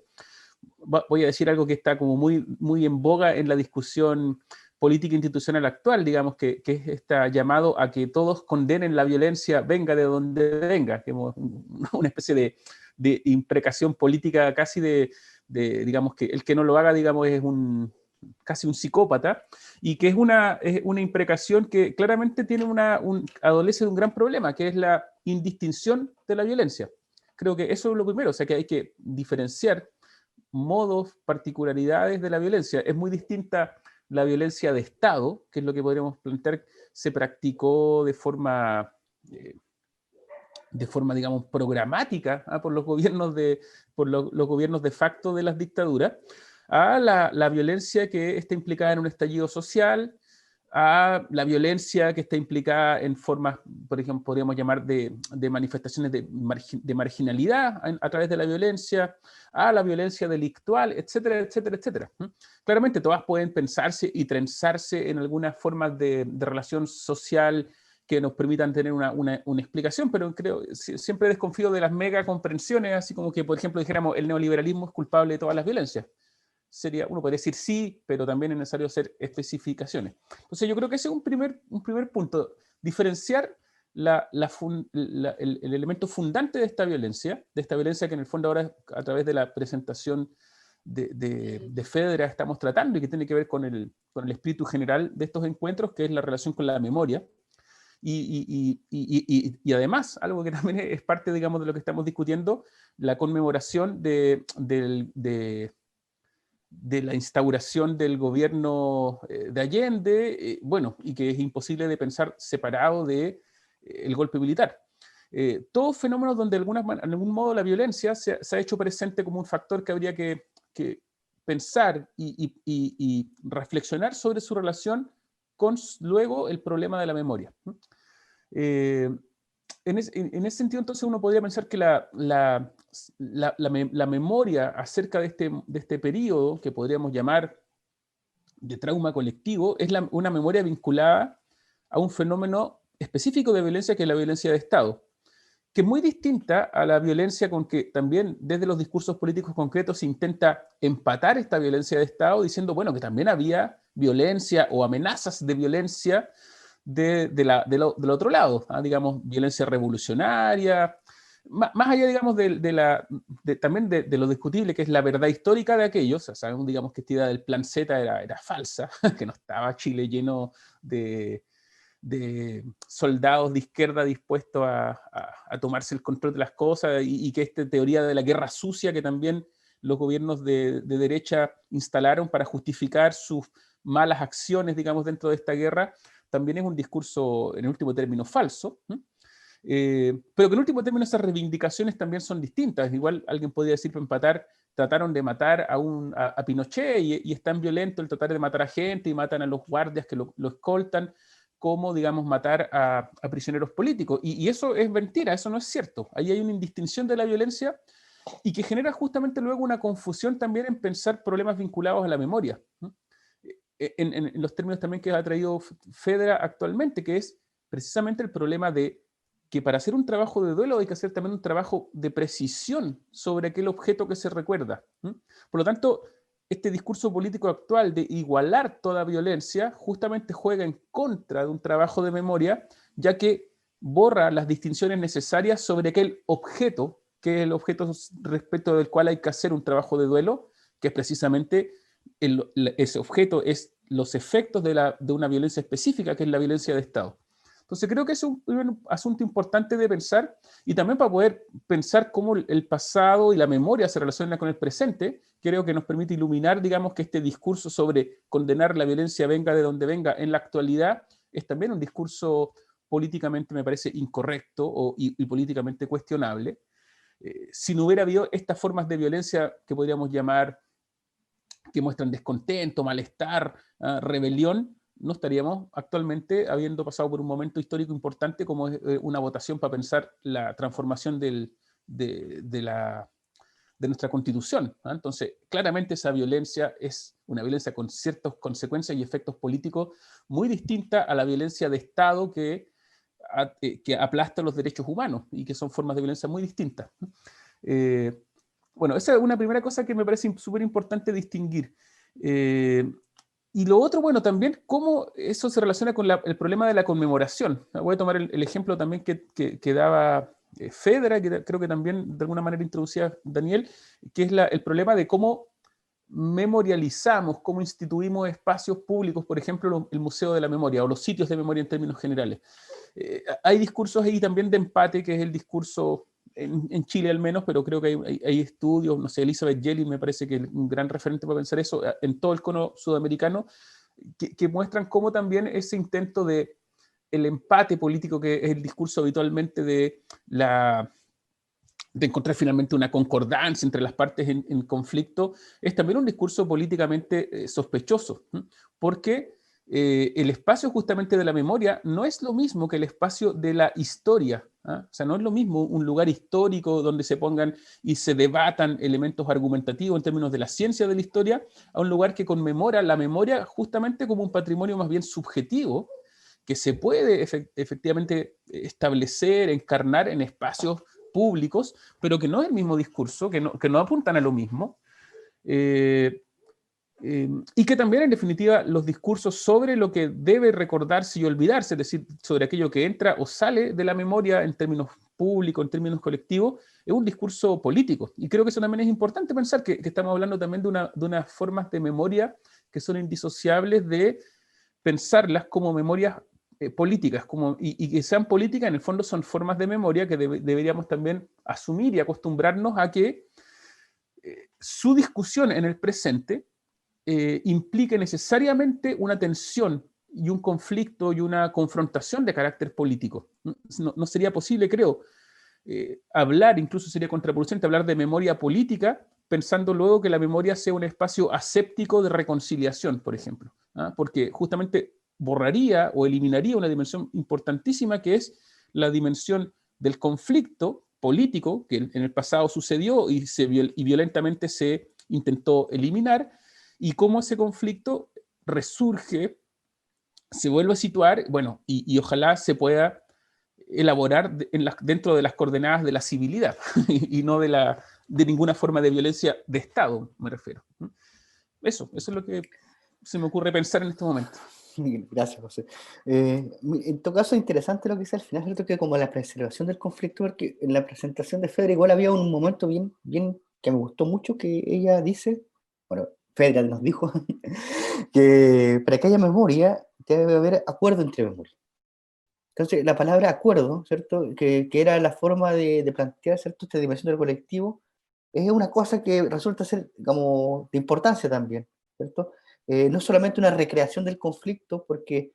Voy a decir algo que está como muy en boga en la discusión política institucional actual, digamos, que es este llamado a que todos condenen la violencia, venga de donde venga, que es una especie de imprecación política casi digamos, que el que no lo haga, digamos, es casi un psicópata, y que es una imprecación que claramente adolece de un gran problema, que es la indistinción de la violencia. Creo que eso es lo primero, o sea que hay que diferenciar modos, particularidades de la violencia. Es muy distinta la violencia de Estado, que es lo que podríamos plantear, se practicó de forma, digamos, programática por los gobiernos los gobiernos de facto de las dictaduras, a la violencia que está implicada en un estallido social, a la violencia que está implicada en formas, por ejemplo, podríamos llamar de manifestaciones de marginalidad a través de la violencia, a la violencia delictual, etcétera, etcétera, etcétera. Claramente todas pueden pensarse y trenzarse en algunas formas de relación social que nos permitan tener una explicación, pero siempre desconfío de las mega comprensiones, así como que, por ejemplo, dijéramos el neoliberalismo es culpable de todas las violencias. Uno podría decir sí, pero también es necesario hacer especificaciones. Entonces yo creo que ese es un primer punto, diferenciar el elemento fundante de esta violencia que en el fondo ahora a través de la presentación de Fedra estamos tratando y que tiene que ver con el espíritu general de estos encuentros, que es la relación con la memoria. Y además, algo que también es parte, digamos, de lo que estamos discutiendo, la conmemoración de la instauración del gobierno de Allende, bueno, y que es imposible de pensar separado del golpe militar. Todos fenómenos donde en algún modo la violencia se ha hecho presente como un factor que habría que pensar y reflexionar sobre su relación con luego el problema de la memoria. en ese sentido, entonces, uno podría pensar que la memoria acerca de este periodo, que podríamos llamar de trauma colectivo, es una memoria vinculada a un fenómeno específico de violencia, que es la violencia de Estado, que es muy distinta a la violencia con que también desde los discursos políticos concretos se intenta empatar esta violencia de Estado, diciendo, bueno, que también había violencia o amenazas de violencia del otro lado, digamos, violencia revolucionaria, más allá, digamos, también de lo discutible que es la verdad histórica de aquellos. O sea, sabemos, digamos, que esta idea del plan Z era falsa, que no estaba Chile lleno de soldados de izquierda dispuestos a tomarse el control de las cosas, y que esta teoría de la guerra sucia que también los gobiernos de derecha instalaron para justificar sus malas acciones, digamos, dentro de esta guerra, también es un discurso, en último término, falso, pero que en último término esas reivindicaciones también son distintas. Igual alguien podría decir, para empatar, trataron de matar a Pinochet y es tan violento el tratar de matar a gente y matan a los guardias que lo escoltan, como, digamos, matar a prisioneros políticos. Y eso es mentira, eso no es cierto. Ahí hay una indistinción de la violencia y que genera justamente luego una confusión también en pensar problemas vinculados a la memoria, en los términos también que ha traído Fedra actualmente, que es precisamente el problema de que para hacer un trabajo de duelo hay que hacer también un trabajo de precisión sobre aquel objeto que se recuerda. Por lo tanto, este discurso político actual de igualar toda violencia justamente juega en contra de un trabajo de memoria, ya que borra las distinciones necesarias sobre aquel objeto, que es el objeto respecto del cual hay que hacer un trabajo de duelo, que es precisamente ese objeto, es los efectos de una violencia específica, que es la violencia de Estado. Entonces creo que es un asunto importante de pensar, y también para poder pensar cómo el pasado y la memoria se relacionan con el presente. Creo que nos permite iluminar, digamos, que este discurso sobre condenar la violencia venga de donde venga en la actualidad es también un discurso políticamente, me parece, incorrecto y políticamente cuestionable. Si no hubiera habido estas formas de violencia que podríamos llamar, que muestran descontento, malestar, rebelión, no estaríamos actualmente habiendo pasado por un momento histórico importante como es una votación para pensar la transformación de nuestra Constitución. Entonces, claramente esa violencia es una violencia con ciertas consecuencias y efectos políticos muy distinta a la violencia de Estado que aplasta los derechos humanos, y que son formas de violencia muy distintas. Bueno, esa es una primera cosa que me parece súper importante distinguir. Y lo otro, bueno, también cómo eso se relaciona con el problema de la conmemoración. Voy a tomar el ejemplo también que daba Fedra, que creo que también de alguna manera introducía Daniel, que es el problema de cómo memorializamos, cómo instituimos espacios públicos, por ejemplo, el Museo de la Memoria o los sitios de memoria en términos generales. Hay discursos ahí también de empate, que es el discurso en Chile al menos, pero creo que hay estudios, no sé, Elizabeth Yelin me parece que es un gran referente para pensar eso, en todo el cono sudamericano, que muestran cómo también ese intento de el empate político, que es el discurso habitualmente de encontrar finalmente una concordancia entre las partes en conflicto, es también un discurso políticamente sospechoso, porque el espacio justamente de la memoria no es lo mismo que el espacio de la historia. O sea, no es lo mismo un lugar histórico donde se pongan y se debatan elementos argumentativos en términos de la ciencia de la historia, a un lugar que conmemora la memoria justamente como un patrimonio más bien subjetivo, que se puede efectivamente establecer, encarnar en espacios públicos, pero que no es el mismo discurso, que no apuntan a lo mismo. Y que también, en definitiva, los discursos sobre lo que debe recordarse y olvidarse, es decir, sobre aquello que entra o sale de la memoria en términos públicos, en términos colectivos, es un discurso político. Y creo que eso también es importante pensar, que estamos hablando también de unas formas de memoria que son indisociables de pensarlas como memorias políticas, y que sean políticas, en el fondo son formas de memoria que deberíamos también asumir y acostumbrarnos a que su discusión en el presente implique necesariamente una tensión y un conflicto y una confrontación de carácter político. No sería posible, creo, hablar, incluso sería contraproducente hablar de memoria política pensando luego que la memoria sea un espacio aséptico de reconciliación, por ejemplo, porque justamente borraría o eliminaría una dimensión importantísima, que es la dimensión del conflicto político que en el pasado sucedió y violentamente se intentó eliminar, y cómo ese conflicto resurge, se vuelve a situar, bueno, y ojalá se pueda elaborar dentro de las coordenadas de la civilidad y no de ninguna forma de violencia de Estado, me refiero. Eso es lo que se me ocurre pensar en este momento. Gracias, José. En todo caso, es interesante lo que dice al final, ¿cierto? Que como la preservación del conflicto, porque en la presentación de Fedra igual había un momento bien que me gustó mucho, que ella dice, bueno, Fedra nos dijo, que para que haya memoria debe haber acuerdo entre memorias. Entonces, la palabra acuerdo, ¿cierto? Que era la forma de plantear, ¿cierto?, esta dimensión del colectivo, es una cosa que resulta ser como de importancia también, ¿cierto? No solamente una recreación del conflicto, porque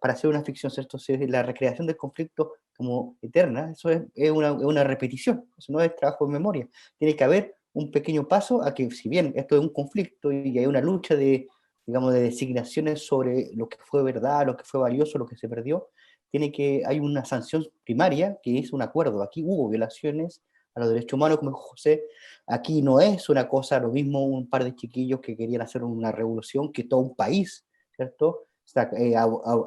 para hacer una ficción, ¿cierto? Si es la recreación del conflicto como eterna, eso es una repetición, eso no es trabajo de memoria. Tiene que haber un pequeño paso a que, si bien esto es un conflicto y hay una lucha digamos, de designaciones sobre lo que fue verdad, lo que fue valioso, lo que se perdió, hay una sanción primaria que es un acuerdo. Aquí hubo violaciones a los derechos humanos, como dijo José, aquí no es una cosa, lo mismo un par de chiquillos que querían hacer una revolución, que todo un país, ¿cierto?, está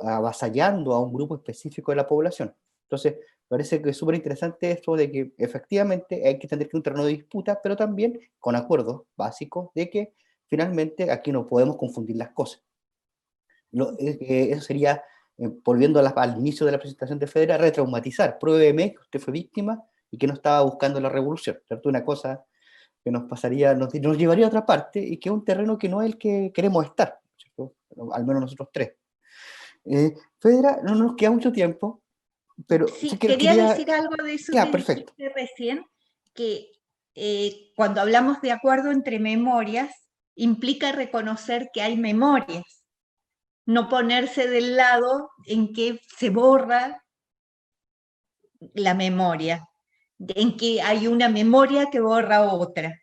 avasallando a un grupo específico de la población. Entonces, parece que es súper interesante esto de que efectivamente hay que entender que es un terreno de disputa, pero también con acuerdos básicos de que finalmente aquí no podemos confundir las cosas. Eso sería, volviendo al inicio de la presentación de Fedra, retraumatizar. Pruébeme que usted fue víctima y que no estaba buscando la revolución, ¿cierto? Una cosa que nos pasaría, nos llevaría a otra parte y que es un terreno que no es el que queremos estar, ¿cierto? Al menos nosotros tres. Fedra, no nos queda mucho tiempo, pero sí, que quería decir algo de eso ya, que perfecto. dijiste recién, que cuando hablamos de acuerdo entre memorias, implica reconocer que hay memorias, no ponerse del lado en que se borra la memoria, en que hay una memoria que borra otra.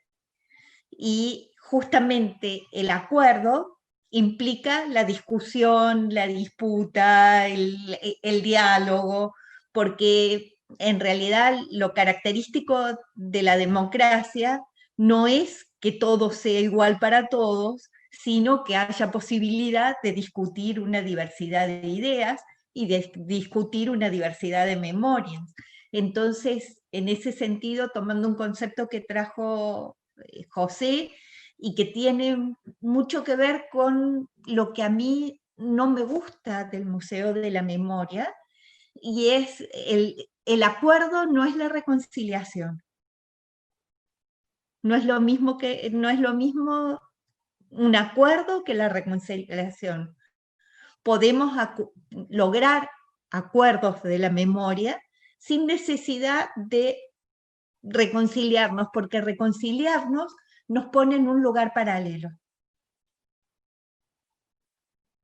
Y justamente el acuerdo implica la discusión, la disputa, el diálogo, porque en realidad lo característico de la democracia no es que todo sea igual para todos, sino que haya posibilidad de discutir una diversidad de ideas y de discutir una diversidad de memorias. Entonces, en ese sentido, tomando un concepto que trajo José, y que tiene mucho que ver con lo que a mí no me gusta del Museo de la Memoria, y es el acuerdo no es la reconciliación. No es lo mismo un acuerdo que la reconciliación. Podemos lograr acuerdos de la memoria sin necesidad de reconciliarnos, porque reconciliarnos nos pone en un lugar paralelo.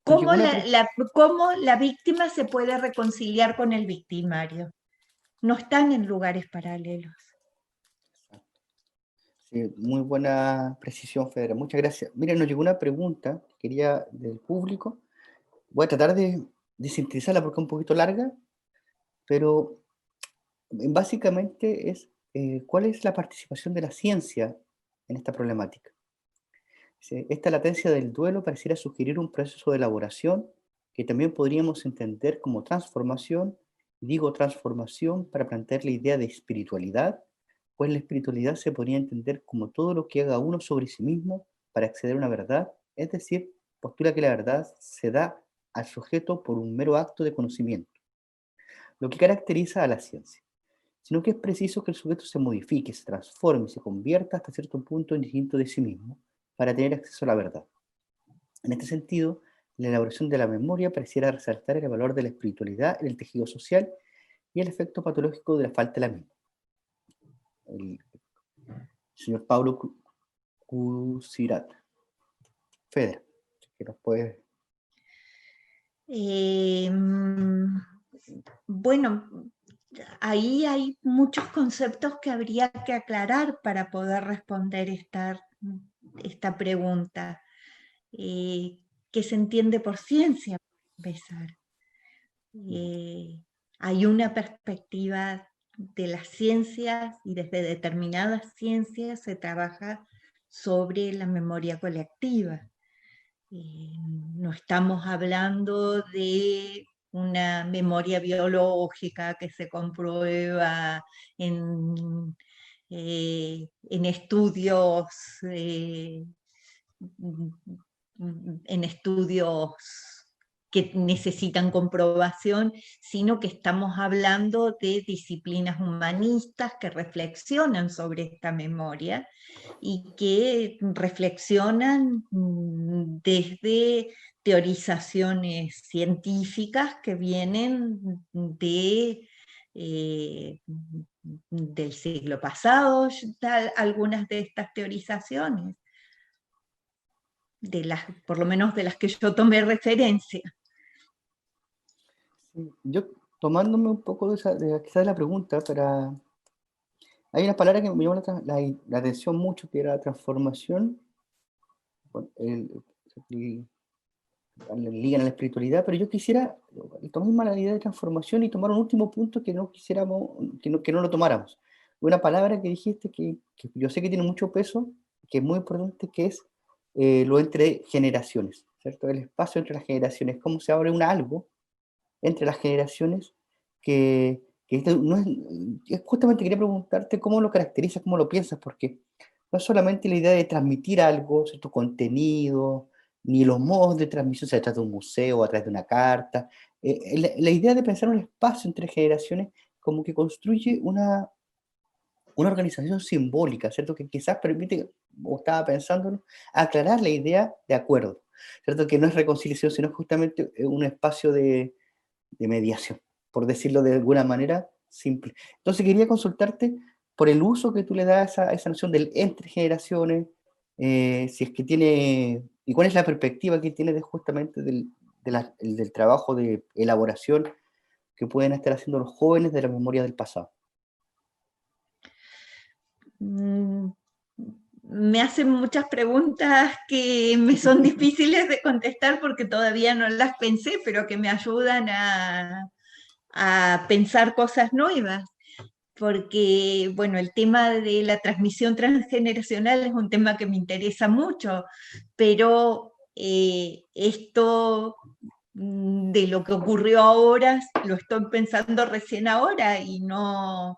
¿Cómo la víctima se puede reconciliar con el victimario? No están en lugares paralelos. Sí, muy buena precisión, Federa. Muchas gracias. Miren, nos llegó una pregunta que quería del público. Voy a tratar de sintetizarla porque es un poquito larga, pero básicamente es ¿cuál es la participación de la ciencia en esta problemática? Esta latencia del duelo pareciera sugerir un proceso de elaboración que también podríamos entender como transformación. Digo transformación para plantear la idea de espiritualidad, pues la espiritualidad se podría entender como todo lo que haga uno sobre sí mismo para acceder a una verdad, es decir, postula que la verdad se da al sujeto por un mero acto de conocimiento, lo que caracteriza a la ciencia, sino que es preciso que el sujeto se modifique, se transforme y se convierta hasta cierto punto en distinto de sí mismo para tener acceso a la verdad. En este sentido, la elaboración de la memoria pareciera resaltar el valor de la espiritualidad en el tejido social y el efecto patológico de la falta de la misma. El señor Pablo Cusirat. Fedra, que nos puede... Bueno, ahí hay muchos conceptos que habría que aclarar para poder responder esta pregunta. ¿Qué se entiende por ciencia, para empezar? hay una perspectiva de las ciencias y desde determinadas ciencias se trabaja sobre la memoria colectiva. No estamos hablando de una memoria biológica que se comprueba en estudios que necesitan comprobación, sino que estamos hablando de disciplinas humanistas que reflexionan sobre esta memoria y que reflexionan desde teorizaciones científicas que vienen del siglo pasado, algunas de estas teorizaciones, por lo menos de las que yo tomé referencia. Sí, yo tomándome un poco quizás de la pregunta, hay una palabra que me llamó la atención mucho, que era transformación, ligan a la espiritualidad, pero yo quisiera tomar la idea de transformación y tomar un último punto que no quisiéramos, que no lo tomáramos. Una palabra que dijiste que yo sé que tiene mucho peso, que es muy importante, que es lo entre generaciones, ¿cierto? El espacio entre las generaciones, cómo se abre algo entre las generaciones que no justamente quería preguntarte cómo lo caracterizas, cómo lo piensas, porque no es solamente la idea de transmitir algo, cierto contenido, ni los modos de transmisión, sea a través de un museo, a través de una carta. La idea de pensar un espacio entre generaciones como que construye una organización simbólica, ¿cierto? Que quizás permite, o estaba pensándolo, aclarar la idea de acuerdo, ¿cierto? Que no es reconciliación, sino justamente un espacio de mediación, por decirlo de alguna manera simple. Entonces quería consultarte por el uso que tú le das a esa noción del entre generaciones, si es que tiene, y cuál es la perspectiva que tiene justamente del trabajo de elaboración que pueden estar haciendo los jóvenes de la memoria del pasado. Me hacen muchas preguntas que me son difíciles de contestar porque todavía no las pensé, pero que me ayudan a pensar cosas nuevas. Porque, bueno, el tema de la transmisión transgeneracional es un tema que me interesa mucho, pero esto de lo que ocurrió ahora lo estoy pensando recién ahora y no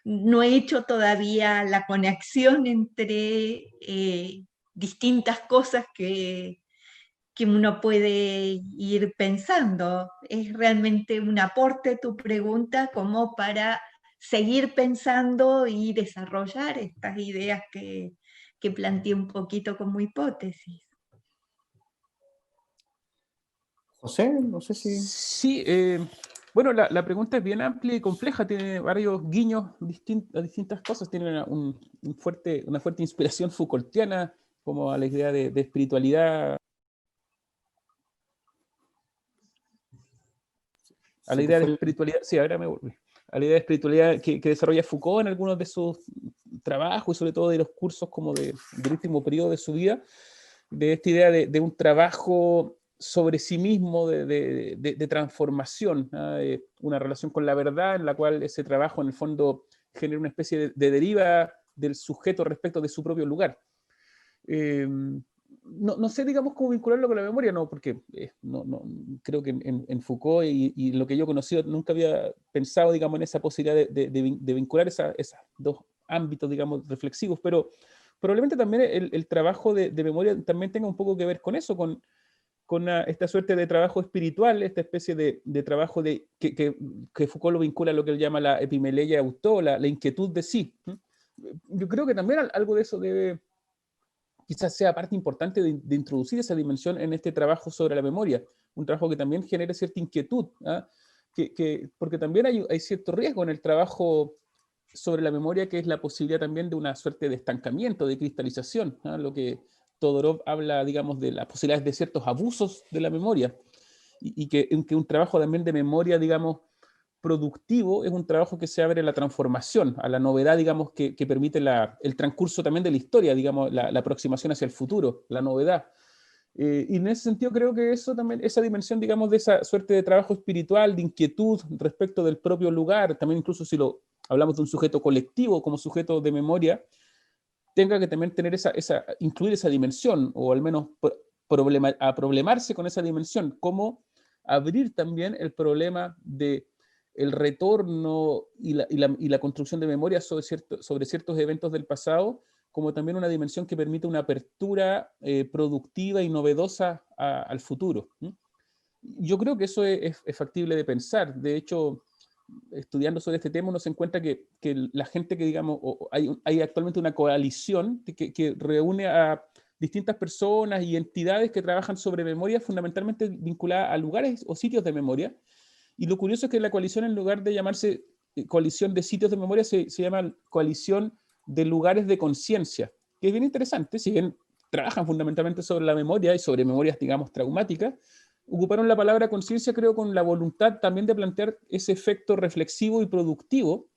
he hecho todavía la conexión entre distintas cosas que uno puede ir pensando. Es realmente un aporte tu pregunta como para seguir pensando y desarrollar estas ideas que planteé un poquito como hipótesis. José, no sé si... Sí, bueno, la pregunta es bien amplia y compleja, tiene varios guiños a distintas cosas, tiene una fuerte inspiración Foucaultiana, como a la idea de espiritualidad, a la idea de espiritualidad, sí, ahora me volví, a la idea de espiritualidad que desarrolla Foucault en algunos de sus trabajos y sobre todo de los cursos como del último periodo de su vida, de esta idea de un trabajo sobre sí mismo, de transformación, una relación con la verdad en la cual ese trabajo en el fondo genera una especie de deriva del sujeto respecto de su propio lugar. No sé, digamos, cómo vincularlo con la memoria, no, porque no, creo que en Foucault y lo que yo he conocido nunca había pensado, digamos, en esa posibilidad de vincular esos dos ámbitos, digamos, reflexivos, pero probablemente también el trabajo de memoria también tenga un poco que ver con eso, con esta suerte de trabajo espiritual, esta especie de trabajo que Foucault lo vincula a lo que él llama la epimeleia auto, la inquietud de sí. Yo creo que también algo de eso quizás sea parte importante de introducir esa dimensión en este trabajo sobre la memoria, un trabajo que también genere cierta inquietud, porque también hay cierto riesgo en el trabajo sobre la memoria, que es la posibilidad también de una suerte de estancamiento, de cristalización, lo que Todorov habla, digamos, de las posibilidades de ciertos abusos de la memoria, y que un trabajo también de memoria, digamos, productivo es un trabajo que se abre a la transformación, a la novedad, digamos, que permite el transcurso también de la historia, digamos, la aproximación hacia el futuro, la novedad. Y en ese sentido creo que eso también, esa dimensión, digamos, de esa suerte de trabajo espiritual, de inquietud respecto del propio lugar, también incluso si lo hablamos de un sujeto colectivo como sujeto de memoria, tenga que también tener incluir esa dimensión, o al menos problemarse con esa dimensión, cómo abrir también el problema de el retorno y la construcción de memoria sobre ciertos eventos del pasado, como también una dimensión que permite una apertura productiva y novedosa al futuro. Yo creo que eso es factible de pensar. De hecho, estudiando sobre este tema, uno se encuentra que la gente que, digamos, hay actualmente una coalición que reúne a distintas personas y entidades que trabajan sobre memoria fundamentalmente vinculada a lugares o sitios de memoria. Y lo curioso es que la coalición, en lugar de llamarse coalición de sitios de memoria, se llama coalición de lugares de conciencia, que es bien interesante. Si bien trabajan fundamentalmente sobre la memoria y sobre memorias, digamos, traumáticas, ocuparon la palabra conciencia, creo, con la voluntad también de plantear ese efecto reflexivo y productivo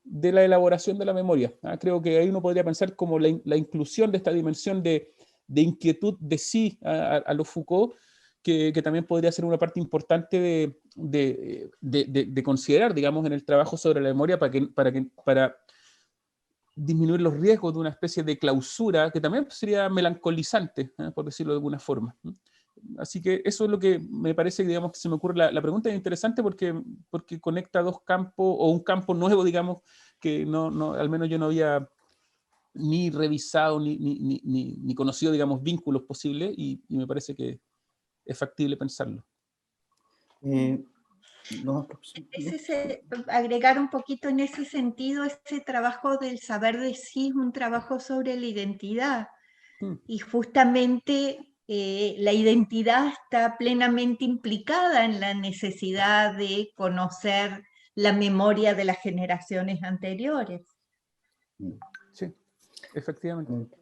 de la elaboración de la memoria. Creo que ahí uno podría pensar como la inclusión de esta dimensión de inquietud de sí a lo Foucault, que también podría ser una parte importante de considerar, digamos, en el trabajo sobre la memoria para disminuir los riesgos de una especie de clausura que también sería melancolizante, por decirlo de alguna forma. Así que eso es lo que me parece, digamos, que se me ocurre. La pregunta es interesante porque conecta dos campos, o un campo nuevo, digamos, que al menos yo no había ni revisado ni conocido, digamos, vínculos posibles, y me parece que es factible pensarlo. No, agregar un poquito en ese sentido, ese trabajo del saber de sí es un trabajo sobre la identidad. Y justamente la identidad está plenamente implicada en la necesidad de conocer la memoria de las generaciones anteriores. Sí, efectivamente.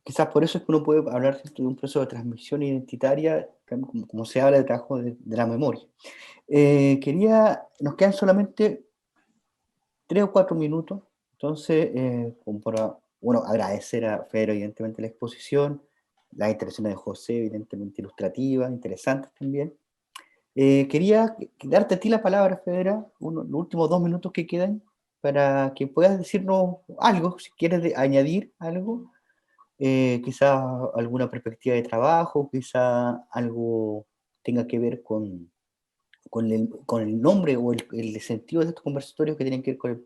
Quizás por eso es que uno puede hablar de un proceso de transmisión identitaria, como se habla de trabajo de la memoria. Nos quedan solamente 3 o 4 minutos, entonces, como para, bueno, agradecer a Fedra, evidentemente, la exposición, las intervenciones de José, evidentemente ilustrativas, interesantes también. Quería darte a ti la palabra, Fedra, los últimos 2 minutos que quedan, para que puedas decirnos algo, si quieres añadir algo, quizá alguna perspectiva de trabajo, quizá algo tenga que ver con el nombre o el sentido de estos conversatorios que tienen que ver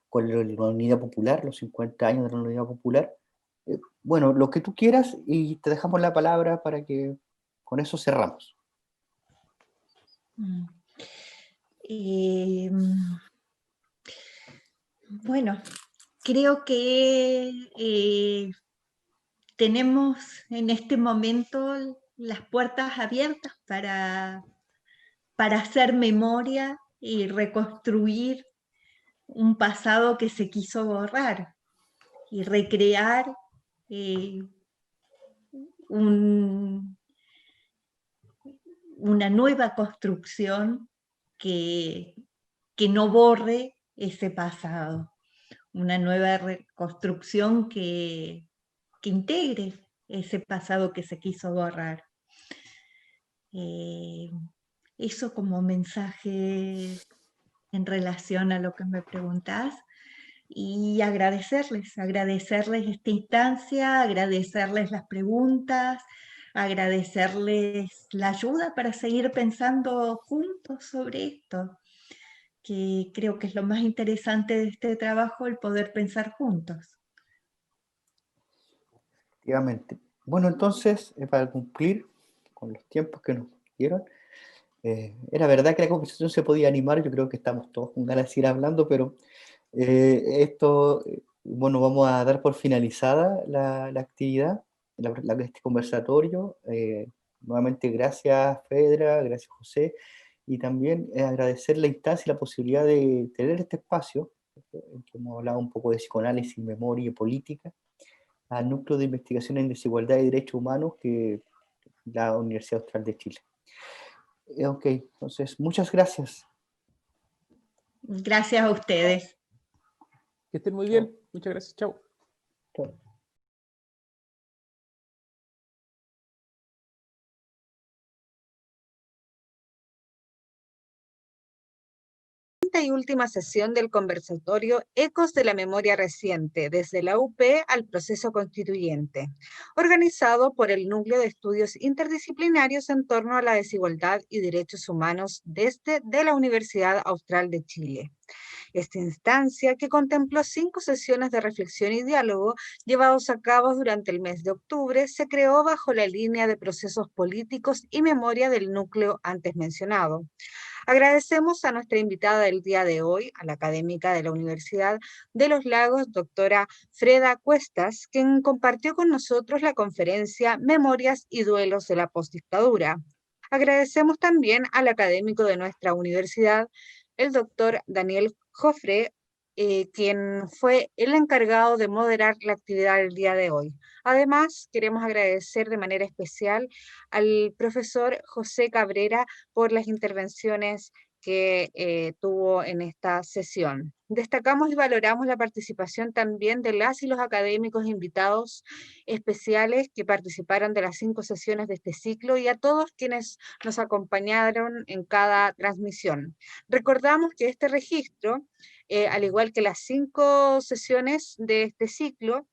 con la unidad popular, los 50 años de la unidad popular. Bueno, lo que tú quieras, y te dejamos la palabra para que con eso cerramos. Bueno, creo que tenemos en este momento las puertas abiertas para hacer memoria y reconstruir un pasado que se quiso borrar y recrear una nueva construcción que no borre ese pasado, una nueva reconstrucción que integre ese pasado que se quiso borrar. Eso como mensaje en relación a lo que me preguntás, y agradecerles esta instancia, agradecerles las preguntas, agradecerles la ayuda para seguir pensando juntos sobre esto, que creo que es lo más interesante de este trabajo, el poder pensar juntos. Efectivamente. Bueno, entonces, para cumplir con los tiempos que nos dieron, era verdad que la conversación se podía animar, yo creo que estamos todos con ganas de seguir hablando, pero bueno, vamos a dar por finalizada la actividad, este conversatorio. Nuevamente, gracias Fedra, gracias José, y también agradecer la instancia y la posibilidad de tener este espacio, en que hemos hablado un poco de psicoanálisis, memoria y política, al Núcleo de Investigación en Desigualdad y Derechos Humanos que la Universidad Austral de Chile. Ok, entonces, muchas gracias. Gracias a ustedes. Que estén muy bien. Muchas gracias. Chao. Chao. quinta y última sesión del conversatorio Ecos de la Memoria Reciente, desde la UP al proceso constituyente, organizado por el Núcleo de Estudios Interdisciplinarios en torno a la desigualdad y derechos humanos de la Universidad Austral de Chile. Esta instancia, que contempló 5 sesiones de reflexión y diálogo llevados a cabo durante el mes de octubre, se creó bajo la línea de procesos políticos y memoria del núcleo antes mencionado. Agradecemos a nuestra invitada del día de hoy, a la académica de la Universidad de los Lagos, doctora Freda Cuestas, quien compartió con nosotros la conferencia Memorias y Duelos de la Postdictadura. Agradecemos también al académico de nuestra universidad, el doctor Daniel Jofre, quien fue el encargado de moderar la actividad del día de hoy. Además, queremos agradecer de manera especial al profesor José Cabrera por las intervenciones que tuvo en esta sesión. Destacamos y valoramos la participación también de las y los académicos invitados especiales que participaron de las 5 sesiones de este ciclo y a todos quienes nos acompañaron en cada transmisión. Recordamos que este registro, al igual que las 5 sesiones de este ciclo,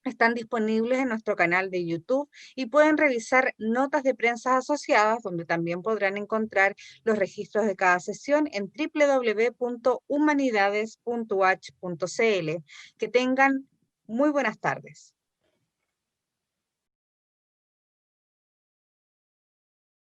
están disponibles en nuestro canal de YouTube y pueden revisar notas de prensa asociadas, donde también podrán encontrar los registros de cada sesión en www.humanidades.uach.cl. Que tengan muy buenas tardes.